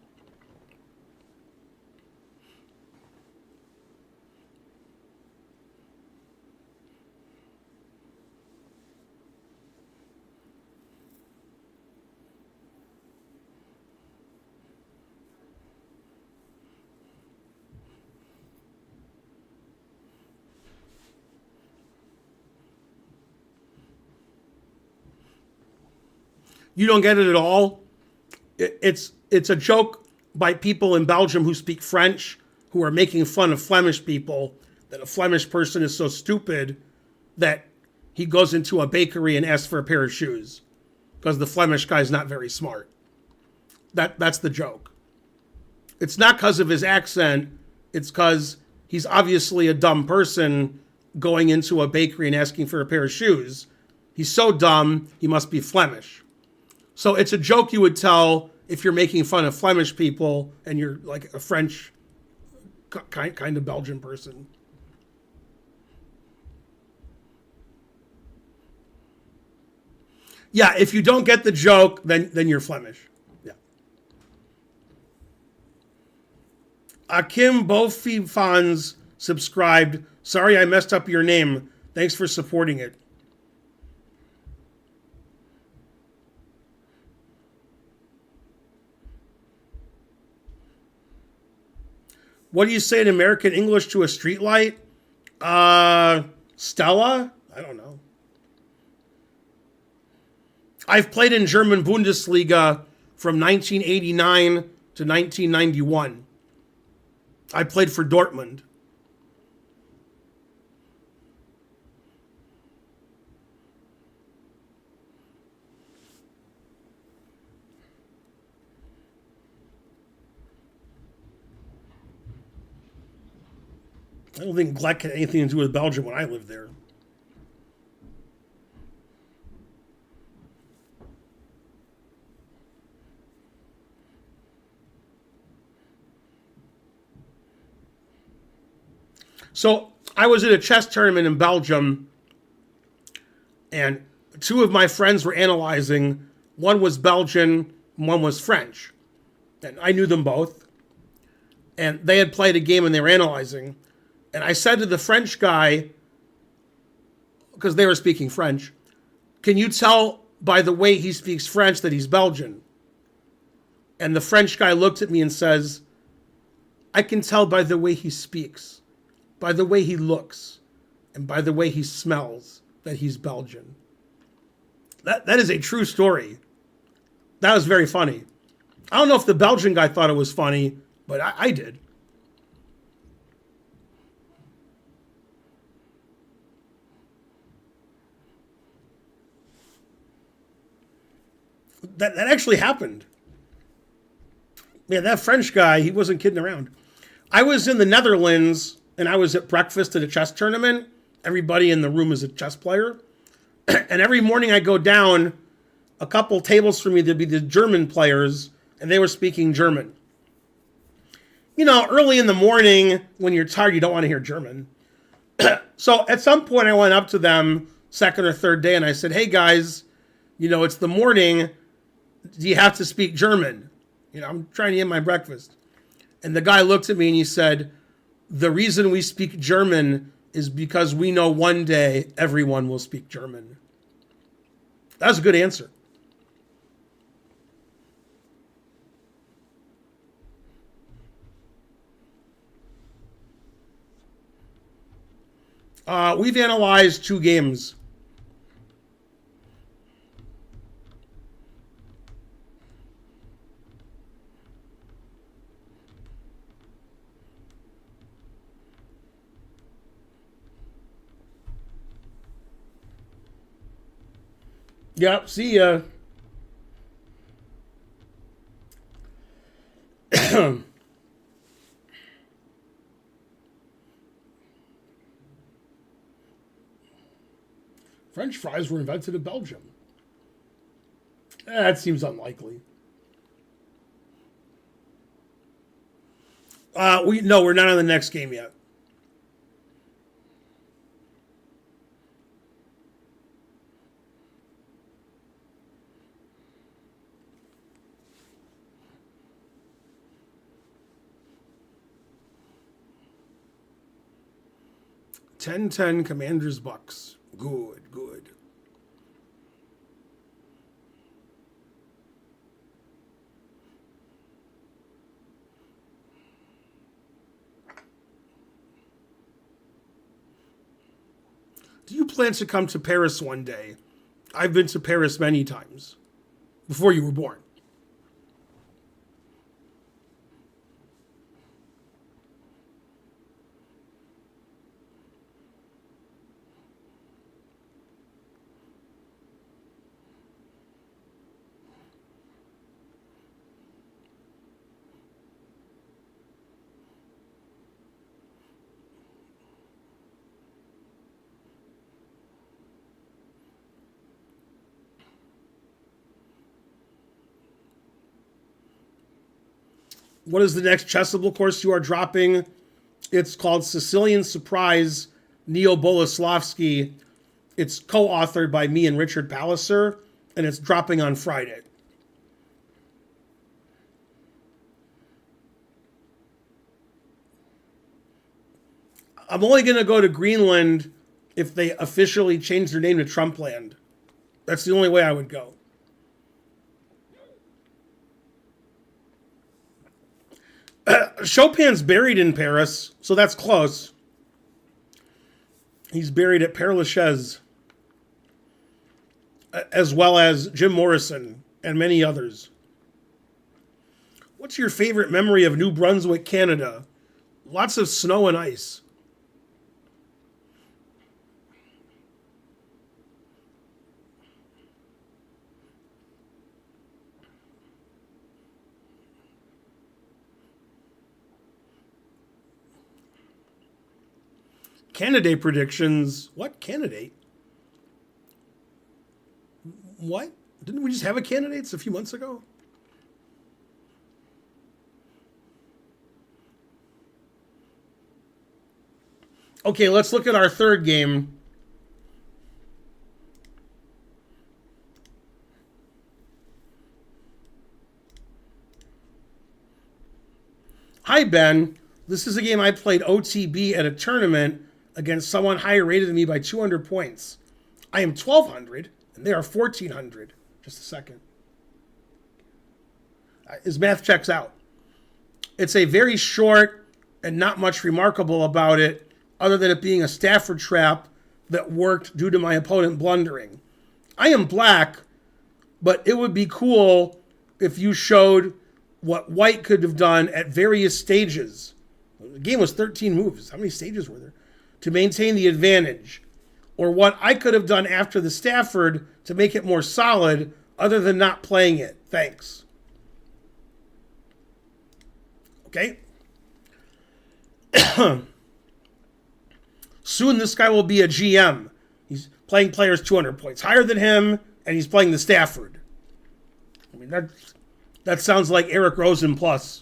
You don't get it at all? It's a joke by people in Belgium who speak French, who are making fun of Flemish people, that a Flemish person is so stupid that he goes into a bakery and asks for a pair of shoes because the Flemish guy's not very smart. That's the joke. It's not because of his accent. It's because he's obviously a dumb person going into a bakery and asking for a pair of shoes. He's so dumb, he must be Flemish. So it's a joke you would tell if you're making fun of Flemish people and you're like a French kind of Belgian person. Yeah, if you don't get the joke, then you're Flemish. Yeah. Akim Bofifans subscribed. Sorry I messed up your name. Thanks for supporting it. What do you say in American English to a streetlight? Stella? I don't know. I've played in German Bundesliga from 1989 to 1991. I played for Dortmund. I don't think Gleck had anything to do with Belgium when I lived there. So I was at a chess tournament in Belgium, and two of my friends were analyzing. One was Belgian, one was French. And I knew them both. And they had played a game and they were analyzing. And I said to the French guy, because they were speaking French, can you tell by the way he speaks French that he's Belgian? And the French guy looked at me and says, I can tell by the way he speaks, by the way he looks, and by the way he smells that he's Belgian. That is a true story. That was very funny. I don't know if the Belgian guy thought it was funny, but I did. That actually happened. Yeah, that French guy, he wasn't kidding around. I was in the Netherlands, and I was at breakfast at a chess tournament. Everybody in the room is a chess player. And every morning I go down, a couple tables from me, there'd be the German players, and they were speaking German. You know, early in the morning, when you're tired, you don't want to hear German. So at some point, I went up to them, second or third day, and I said, hey guys, you know, it's the morning. Do you have to speak German? You know, I'm trying to eat my breakfast. And the guy looked at me and he said, the reason we speak German is because we know one day everyone will speak German. That's a good answer. We've analyzed 2 games. Yep, see ya. French fries were invented in Belgium. That seems unlikely. We're not on the next game yet. Ten Commanders Bucks. Good, good. Do you plan to come to Paris one day? I've been to Paris many times before you were born. What is the next Chessable course you are dropping? It's called Sicilian Surprise Neo Boleslavsky. It's co-authored by me and Richard Palliser, and it's dropping on Friday. I'm only going to go to Greenland if they officially change their name to Trumpland. That's the only way I would go. Chopin's buried in Paris, so that's close. He's buried at Père Lachaise, as well as Jim Morrison and many others. What's your favorite memory of New Brunswick, Canada? Lots of snow and ice. Candidate predictions. What candidate? What? Didn't we just have a candidates a few months ago? Okay, let's look at our third game. Hi, Ben. This is a game I played OTB at a tournament against someone higher rated than me by 200 points. I am 1,200, and they are 1,400. Just a second. His math checks out. It's a very short and not much remarkable about it, other than it being a Stafford trap that worked due to my opponent blundering. I am black, but it would be cool if you showed what white could have done at various stages. The game was 13 moves. How many stages were there? To maintain the advantage. Or what I could have done after the Stafford to make it more solid, other than not playing it. Thanks. Okay? Soon this guy will be a GM. He's playing players 200 points higher than him, and he's playing the Stafford. I mean, that sounds like Eric Rosen plus.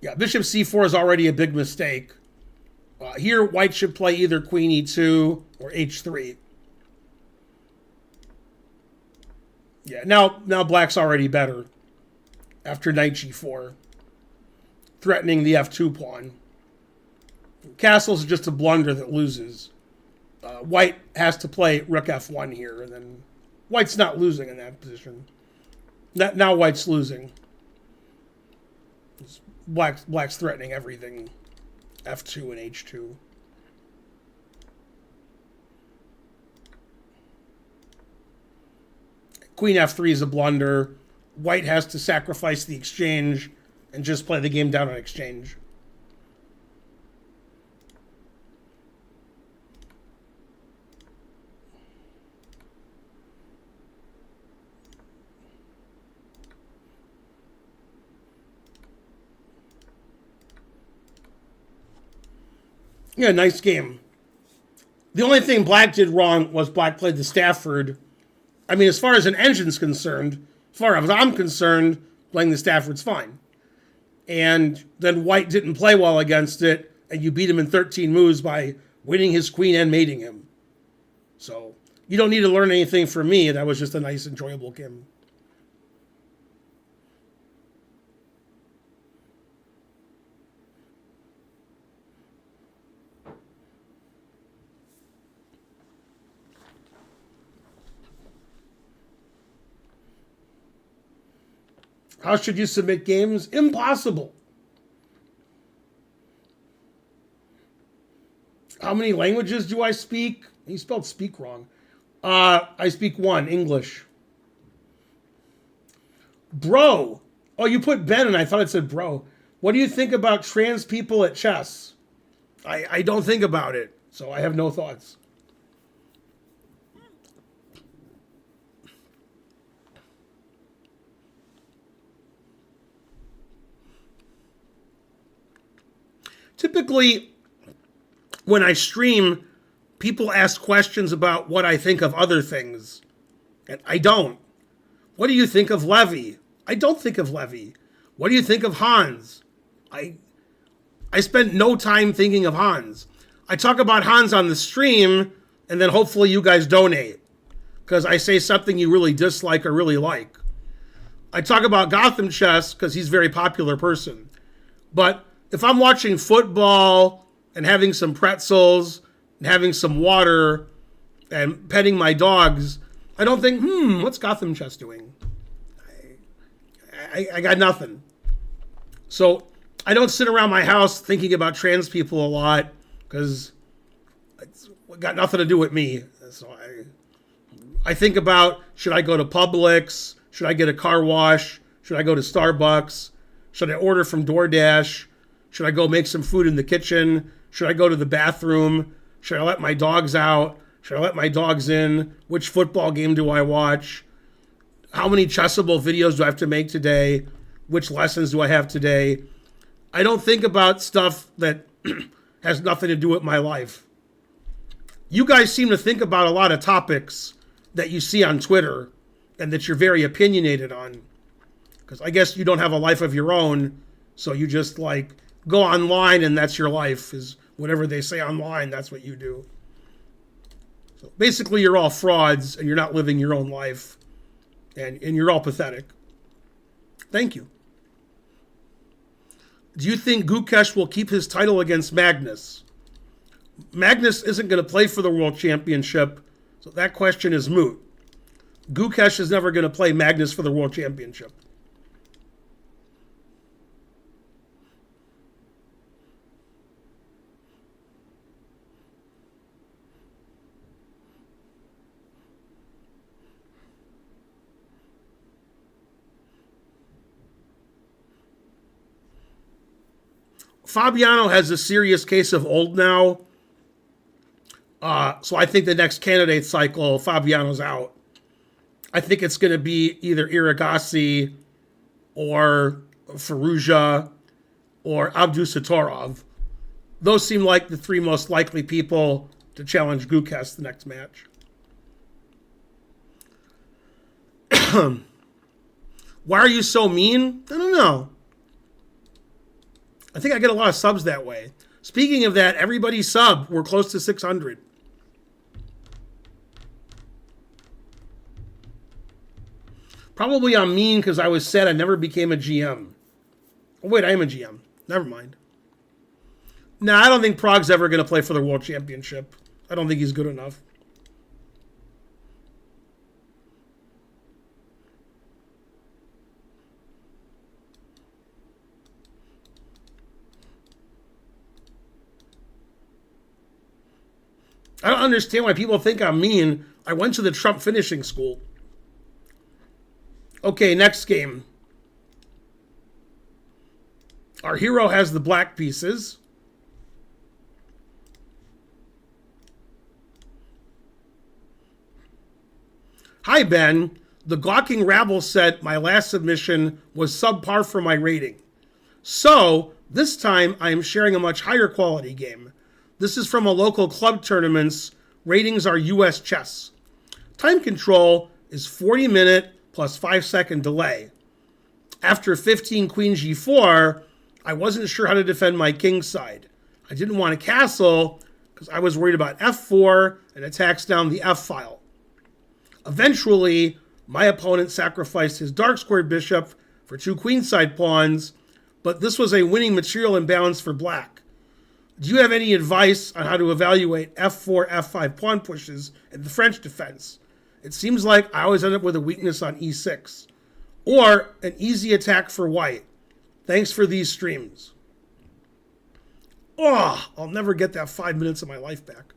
Yeah, bishop c4 is already a big mistake. Here, white should play either queen e2 or h3. Yeah, now black's already better after knight g4, threatening the f2 pawn. Castle's just a blunder that loses. White has to play rook f1 here, and then white's not losing in that position. Now white's losing. Black's threatening everything. F2 and H2. Queen F3 is a blunder. White has to sacrifice the exchange and just play the game down on exchange. Yeah, nice game. The only thing Black did wrong was Black played the Stafford. I mean, as far as an engine's concerned, as far as I'm concerned, playing the Stafford's fine. And then White didn't play well against it, and you beat him in 13 moves by winning his queen and mating him. So you don't need to learn anything from me. That was just a nice, enjoyable game. How should you submit games? Impossible. How many languages do I speak? You spelled speak wrong. I speak one, English. Bro. Oh, you put Ben and I thought it said bro. What do you think about trans people at chess? I don't think about it, so I have no thoughts. Typically, when I stream, people ask questions about what I think of other things. And I don't. What do you think of Levy? I don't think of Levy. What do you think of Hans? I spent no time thinking of Hans. I talk about Hans on the stream, and then hopefully you guys donate. Because I say something you really dislike or really like. I talk about Gotham Chess because he's a very popular person. But if I'm watching football and having some pretzels and having some water and petting my dogs, I don't think, what's Gotham Chess doing? I got nothing. So I don't sit around my house thinking about trans people a lot because it's got nothing to do with me. So I think about, should I go to Publix? Should I get a car wash? Should I go to Starbucks? Should I order from DoorDash? Should I go make some food in the kitchen? Should I go to the bathroom? Should I let my dogs out? Should I let my dogs in? Which football game do I watch? How many Chessable videos do I have to make today? Which lessons do I have today? I don't think about stuff that has nothing to do with my life. You guys seem to think about a lot of topics that you see on Twitter and that you're very opinionated on. Because I guess you don't have a life of your own, so you just like go online and that's your life, is whatever they say online, that's what you do. So basically you're all frauds and you're not living your own life, and you're all pathetic. Thank you. Do you think Gukesh will keep his title against Magnus? Magnus isn't going to play for the World Championship, so that question is moot. Gukesh is never going to play Magnus for the World Championship. Fabiano has a serious case of old now. So I think the next candidate cycle, Fabiano's out. I think it's going to be either Iragasi or Firouzja or Abdusattorov. Those seem like the three most likely people to challenge Gukesh the next match. Why are you so mean? I don't know. I think I get a lot of subs that way. Speaking of that, everybody sub. We're close to 600. Probably I'm mean because I was sad I never became a GM. Oh, wait, I am a GM. Never mind. Nah, I don't think Prague's ever going to play for the World Championship. I don't think he's good enough. I don't understand why people think I'm mean. I went to the Trump finishing school. Okay, next game. Our hero has the black pieces. Hi, Ben. The Gawking Rabble said my last submission was subpar for my rating. So, this time I am sharing a much higher quality game. This is from a local club tournaments Ratings are US chess. Time control is 40-minute plus 5-second delay. After 15 queen g4, I wasn't sure how to defend my king side. I didn't want to castle because I was worried about f4 and attacks down the f file. Eventually, my opponent sacrificed his dark squared bishop for 2 queenside pawns, but this was a winning material imbalance for black. Do you have any advice on how to evaluate f4, f5 pawn pushes in the French defense? It seems like I always end up with a weakness on e6. Or an easy attack for white. Thanks for these streams. Oh, I'll never get that 5 minutes of my life back.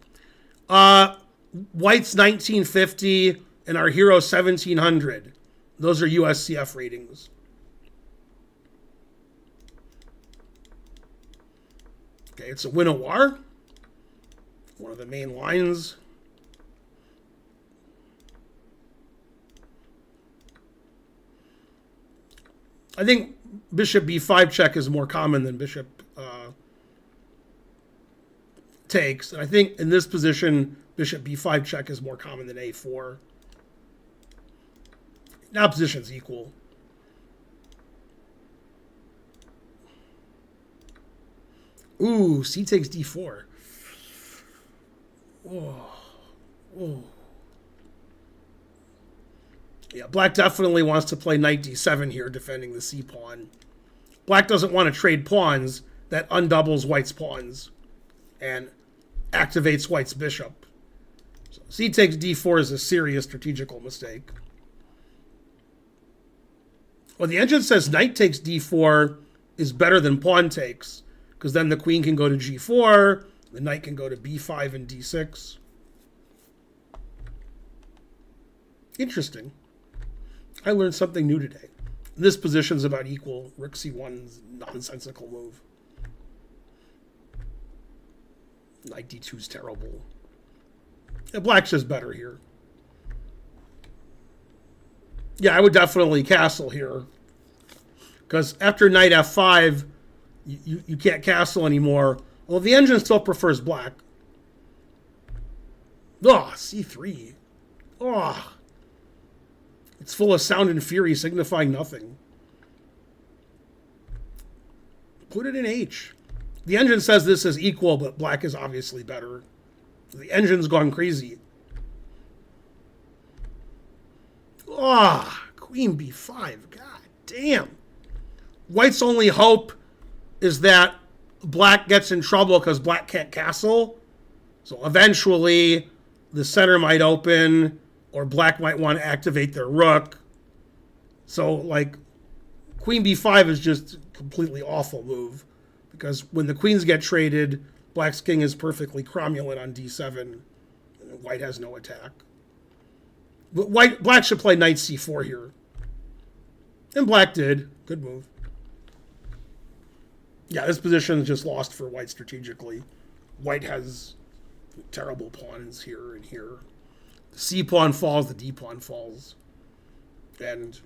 White's 1950 and our hero 1700. Those are USCF ratings. Okay, it's a win-a-war. One of the main lines. I think bishop b5 check is more common than bishop takes. And I think in this position, bishop b5 check is more common than a4. Now position's equal. Ooh, c takes d4. Whoa. Whoa. Yeah, black definitely wants to play knight d7 here, defending the c pawn. Black doesn't want to trade pawns. That undoubles white's pawns and activates white's bishop. So c takes d4 is a serious strategical mistake. Well, the engine says knight takes d4 is better than pawn takes, because then the queen can go to g4, the knight can go to b5 and d6. Interesting. I learned something new today. This position's about equal. Rook c1's nonsensical move. Knight d2's terrible. Yeah, black's just better here. Yeah, I would definitely castle here. Because after knight f5, you can't castle anymore. Well, the engine still prefers black. Oh, c3. Oh. It's full of sound and fury, signifying nothing. Put it in H. The engine says this is equal, but black is obviously better. The engine's gone crazy. Ah, queen b5. God damn. White's only hope is that black gets in trouble because black can't castle. So eventually the center might open, or black might want to activate their rook. So, like, queen b5 is just a completely awful move. Because when the queens get traded, black's king is perfectly cromulent on d7. And white has no attack. But black should play knight c4 here. And black did. Good move. Yeah, this position is just lost for white strategically. White has terrible pawns here and here. The c pawn falls, the d pawn falls. And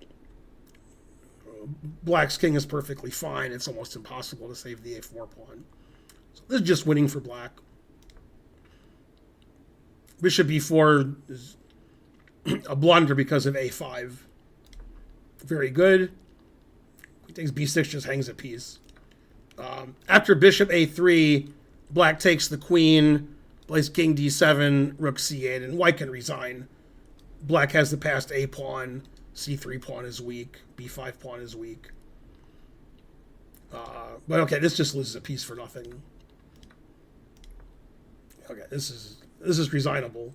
black's king is perfectly fine. It's almost impossible to save the a4 pawn. So this is just winning for black. Bishop b4 is a blunder because of a5. Very good. He takes b6, just hangs a piece. After bishop a3, black takes the queen, plays king d7, rook c8, and white can resign. Black has the passed a pawn, c3 pawn is weak, b5 pawn is weak. But okay, this just loses a piece for nothing. Okay, this is resignable.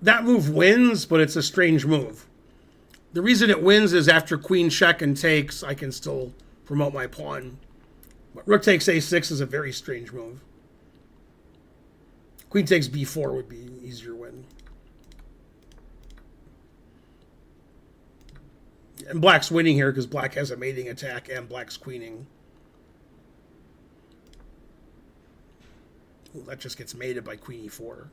That move wins, but it's a strange move. The reason it wins is after queen check and takes, I can still promote my pawn. But rook takes a6 is a very strange move. Queen takes b4 would be an easier win. And black's winning here because black has a mating attack and black's queening. Ooh, that just gets mated by queen e4.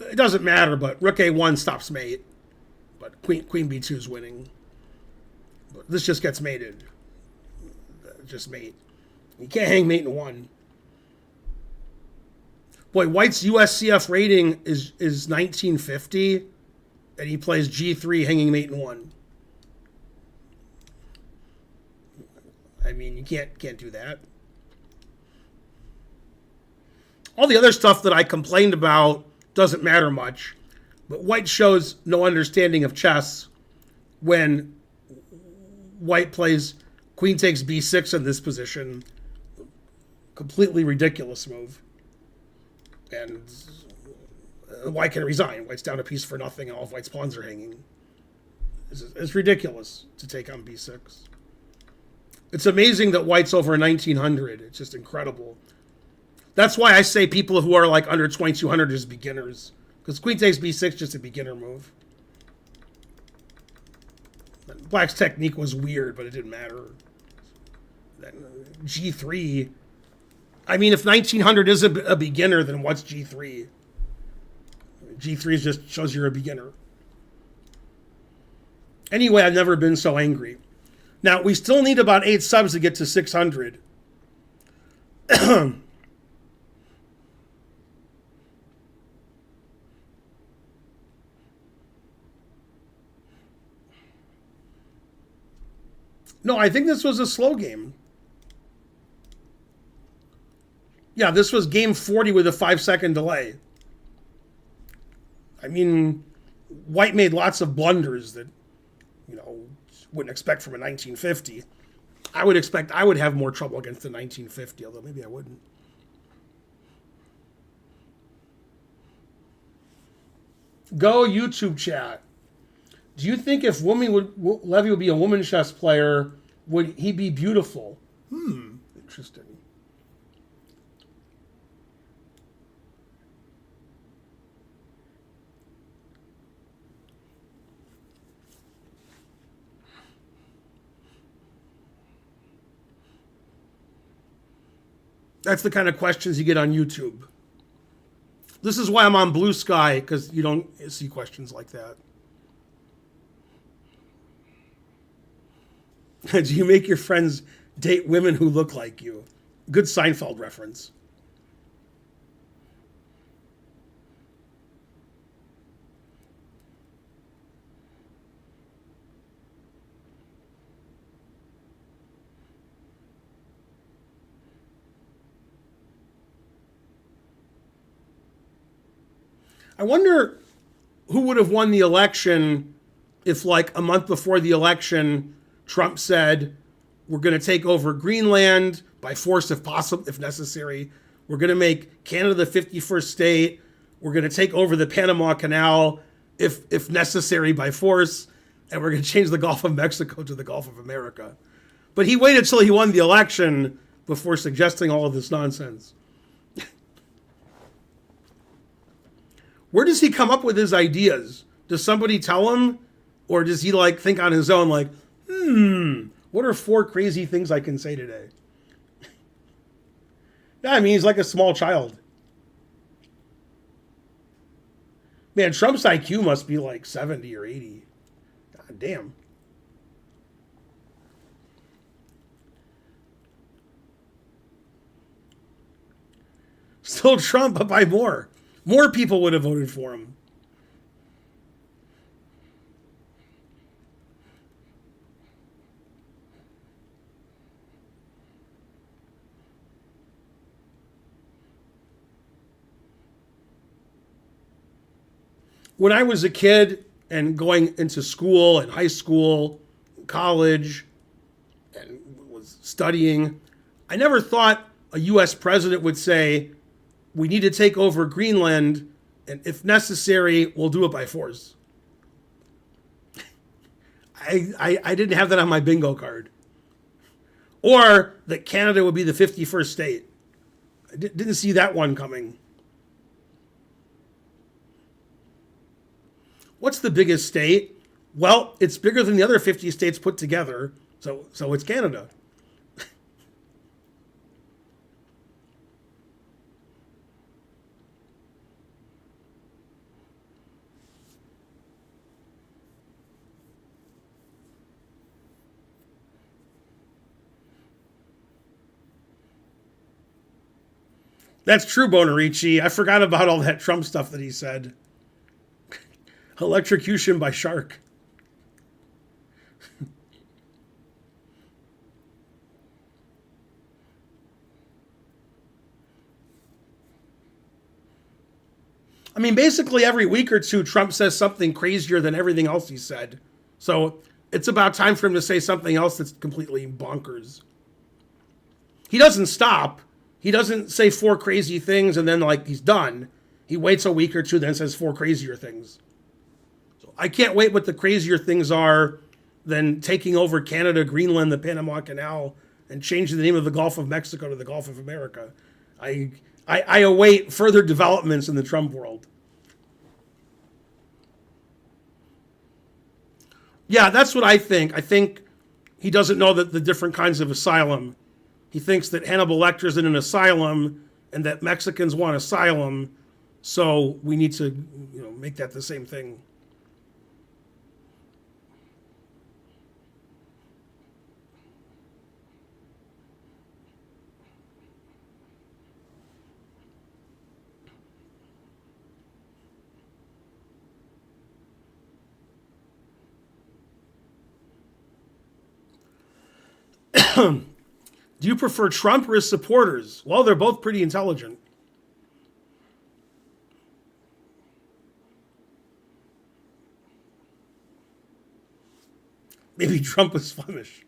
It doesn't matter, but rook a1 stops mate. But queen b2 is winning. But this just gets mated. Just mate. You can't hang mate in 1. Boy, White's USCF rating is 1950, and he plays g3 hanging mate in 1. I mean, you can't do that. All the other stuff that I complained about doesn't matter much, but White shows no understanding of chess when White plays queen takes b6 in this position. Completely ridiculous move. And White can resign. White's down a piece for nothing, and all of White's pawns are hanging. It's ridiculous to take on b6. It's amazing that White's over 1900. It's just incredible. That's why I say people who are like under 2200 is beginners. Because queen takes b6 is just a beginner move. Black's technique was weird, but it didn't matter. G3. I mean, if 1900 is a beginner, then what's G3? G3 just shows you're a beginner. Anyway, I've never been so angry. Now, we still need about 8 subs to get to 600. No, I think this was a slow game. Yeah, this was game 40 with a 5-second delay. I mean, White made lots of blunders that, wouldn't expect from a 1950. I would have more trouble against the 1950, although maybe I wouldn't. Go YouTube chat. Do you think if Levy would be a woman chess player, would he be beautiful? Interesting. That's the kind of questions you get on YouTube. This is why I'm on Blue Sky, because you don't see questions like that. Do you make your friends date women who look like you? Good Seinfeld reference. I wonder who would have won the election if, like, a month before the election, Trump said, we're going to take over Greenland by force if possible, if necessary. We're going to make Canada the 51st state. We're going to take over the Panama Canal if necessary by force. And we're going to change the Gulf of Mexico to the Gulf of America. But he waited till he won the election before suggesting all of this nonsense. Where does he come up with his ideas? Does somebody tell him? Or does he think on his own what are 4 crazy things I can say today? Yeah, I mean, he's like a small child. Man, Trump's IQ must be like 70 or 80. God damn. Still Trump, but by more. More people would have voted for him. When I was a kid and going into school and high school, college, and was studying, I never thought a U.S. president would say, we need to take over Greenland, and if necessary, we'll do it by force. I didn't have that on my bingo card. Or that Canada would be the 51st state. I didn't see that one coming. What's the biggest state? Well, it's bigger than the other 50 states put together, so it's Canada. That's true, Bonarici. I forgot about all that Trump stuff that he said. Electrocution by shark. I mean, basically every week or two, Trump says something crazier than everything else he said. So it's about time for him to say something else that's completely bonkers. He doesn't stop. He doesn't say four crazy things and then like he's done. He waits a week or two, then says four crazier things. So I can't wait what the crazier things are than taking over Canada, Greenland, the Panama Canal, and changing the name of the Gulf of Mexico to the Gulf of America. I await further developments in the Trump world. Yeah, that's what I think. I think he doesn't know that the different kinds of asylum. He thinks that Hannibal Lecter's in an asylum and that Mexicans want asylum, so we need to, make that the same thing. Do you prefer Trump or his supporters? Well, they're both pretty intelligent. Maybe Trump was Flemish.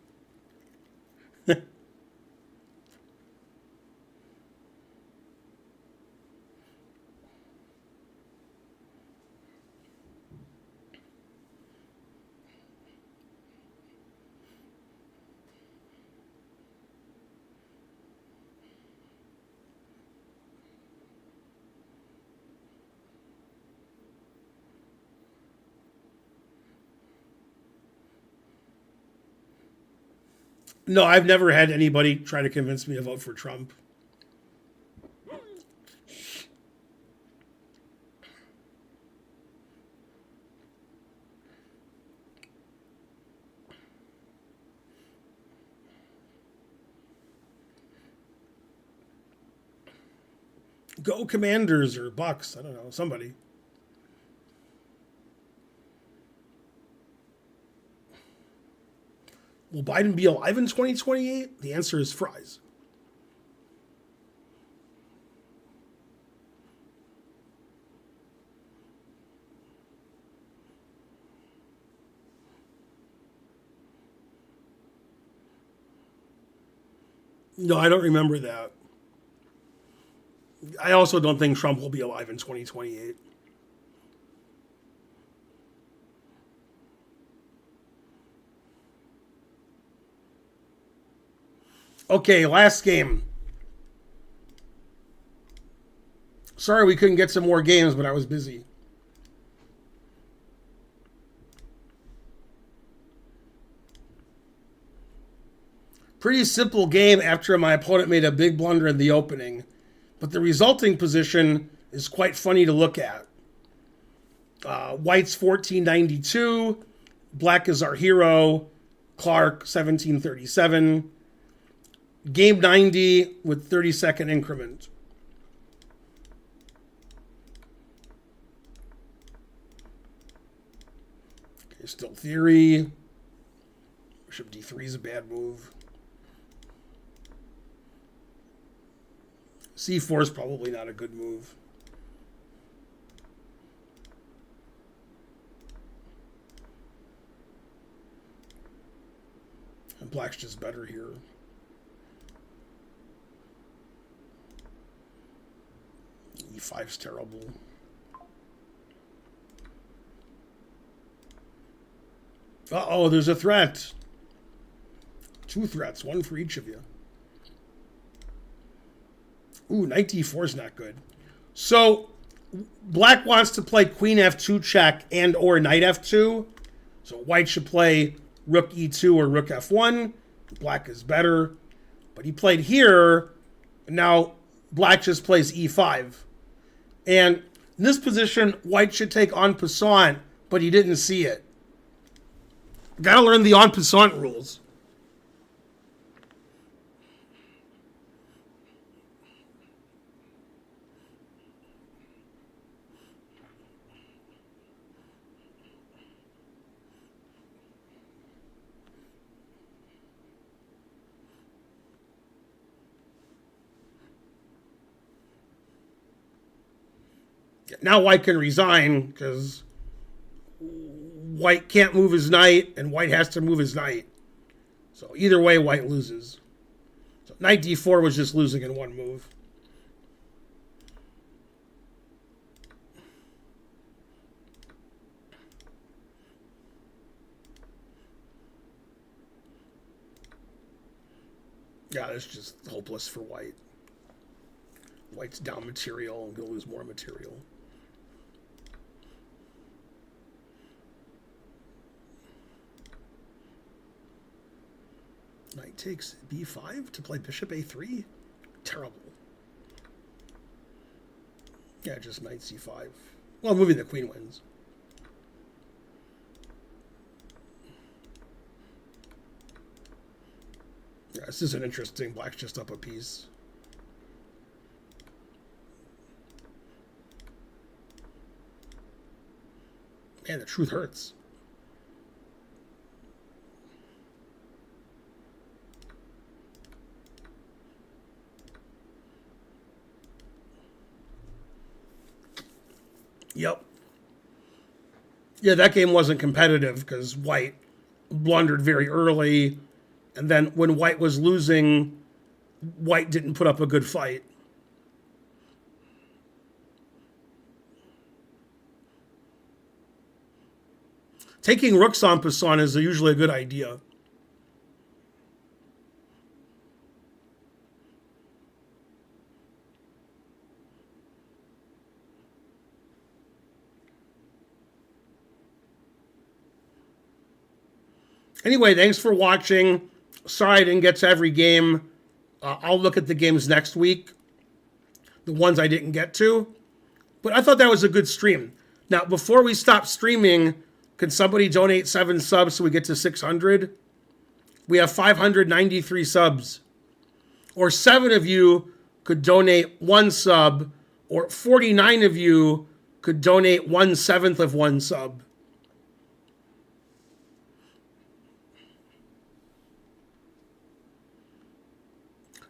No, I've never had anybody try to convince me to vote for Trump. Go Commanders or Bucks. I don't know. Somebody. Will Biden be alive in 2028? The answer is fries. No, I don't remember that. I also don't think Trump will be alive in 2028. Okay, last game. Sorry we couldn't get some more games, but I was busy. Pretty simple game after my opponent made a big blunder in the opening, but the resulting position is quite funny to look at. White's 1492, black is our hero, Clark 1737, game 90 with 30-second increment. Okay, still theory. Bishop d3 is a bad move. c4 is probably not a good move. And black's just better here. e5's terrible. Uh-oh, there's a threat. Two threats, one for each of you. Ooh, knight d4 is not good. So, black wants to play queen f2 check and or knight f2. So white should play rook e2 or rook f1. Black is better. But he played here. And now black just plays e5. And in this position, white should take en passant, but he didn't see it. Gotta learn the en passant rules. Now white can resign because white can't move his knight and white has to move his knight. So either way, white loses. So knight d4 was just losing in one move. Yeah, it's just hopeless for white. White's down material and going to lose more material. Knight takes b5 to play bishop a3? Terrible. Yeah, just knight c5. Well, moving the queen wins. Yeah, this is an interesting. Black's just up a piece. Man, the truth hurts. Yep. Yeah, that game wasn't competitive because white blundered very early. And then when white was losing, white didn't put up a good fight. Taking rooks en passant is usually a good idea. Anyway, thanks for watching. Sorry I didn't get to every game. I'll look at the games next week, the ones I didn't get to. But I thought that was a good stream. Now, before we stop streaming, can somebody donate 7 subs so we get to 600? We have 593 subs. Or 7 of you could donate 1 sub, or 49 of you could donate 1/7 of 1 sub.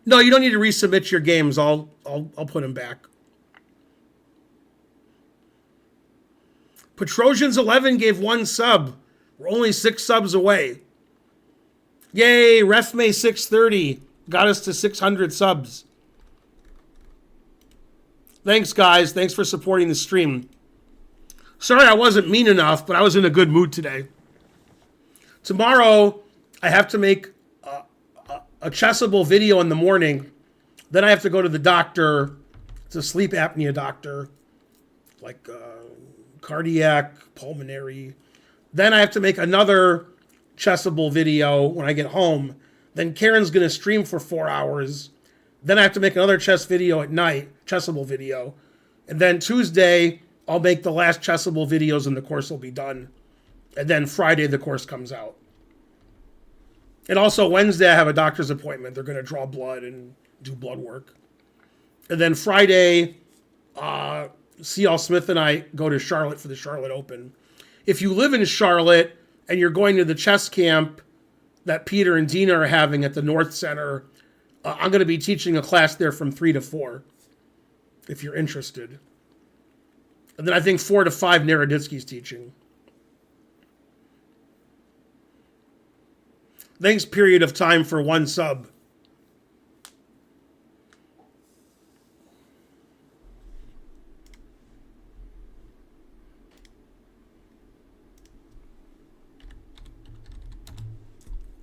No, you don't need to resubmit your games. I'll put them back. Petrosians 11 gave 1 sub. We're only 6 subs away. Yay, RefMay 630 got us to 600 subs. Thanks, guys. Thanks for supporting the stream. Sorry I wasn't mean enough, but I was in a good mood today. Tomorrow, I have to make a chessable video in the morning. Then I have to go to the doctor. It's a sleep apnea doctor. Like cardiac, pulmonary. Then I have to make another chessable video when I get home. Then Karen's going to stream for 4 hours. Then I have to make another chess video at night, chessable video. And then Tuesday, I'll make the last chessable videos and the course will be done. And then Friday, the course comes out. And also Wednesday, I have a doctor's appointment. They're going to draw blood and do blood work. And then Friday, C.L. Smith and I go to Charlotte for the Charlotte Open. If you live in Charlotte and you're going to the chess camp that Peter and Dina are having at the North Center, I'm going to be teaching a class there from 3 to 4, if you're interested. And then I think 4 to 5, Naroditsky's teaching. Thanks, period of time, for 1 sub.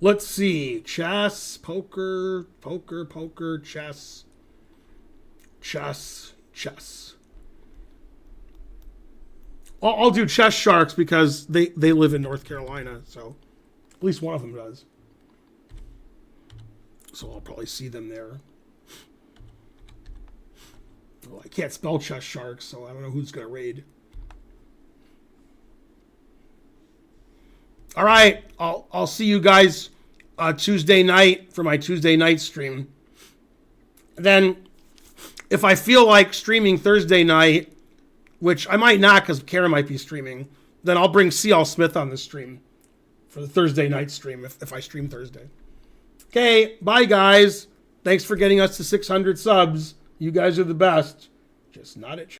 Let's see. Chess, poker, chess. I'll do Chess Sharks because they live in North Carolina, so at least one of them does. So I'll probably see them there. Well, I can't spell Chess Sharks, so I don't know who's going to raid. All right, I'll see you guys Tuesday night for my Tuesday night stream. Then, if I feel like streaming Thursday night, which I might not because Karen might be streaming, then I'll bring C.L. Smith on the stream for the Thursday night stream if I stream Thursday. Okay, bye guys. Thanks for getting us to 600 subs. You guys are the best. Just not at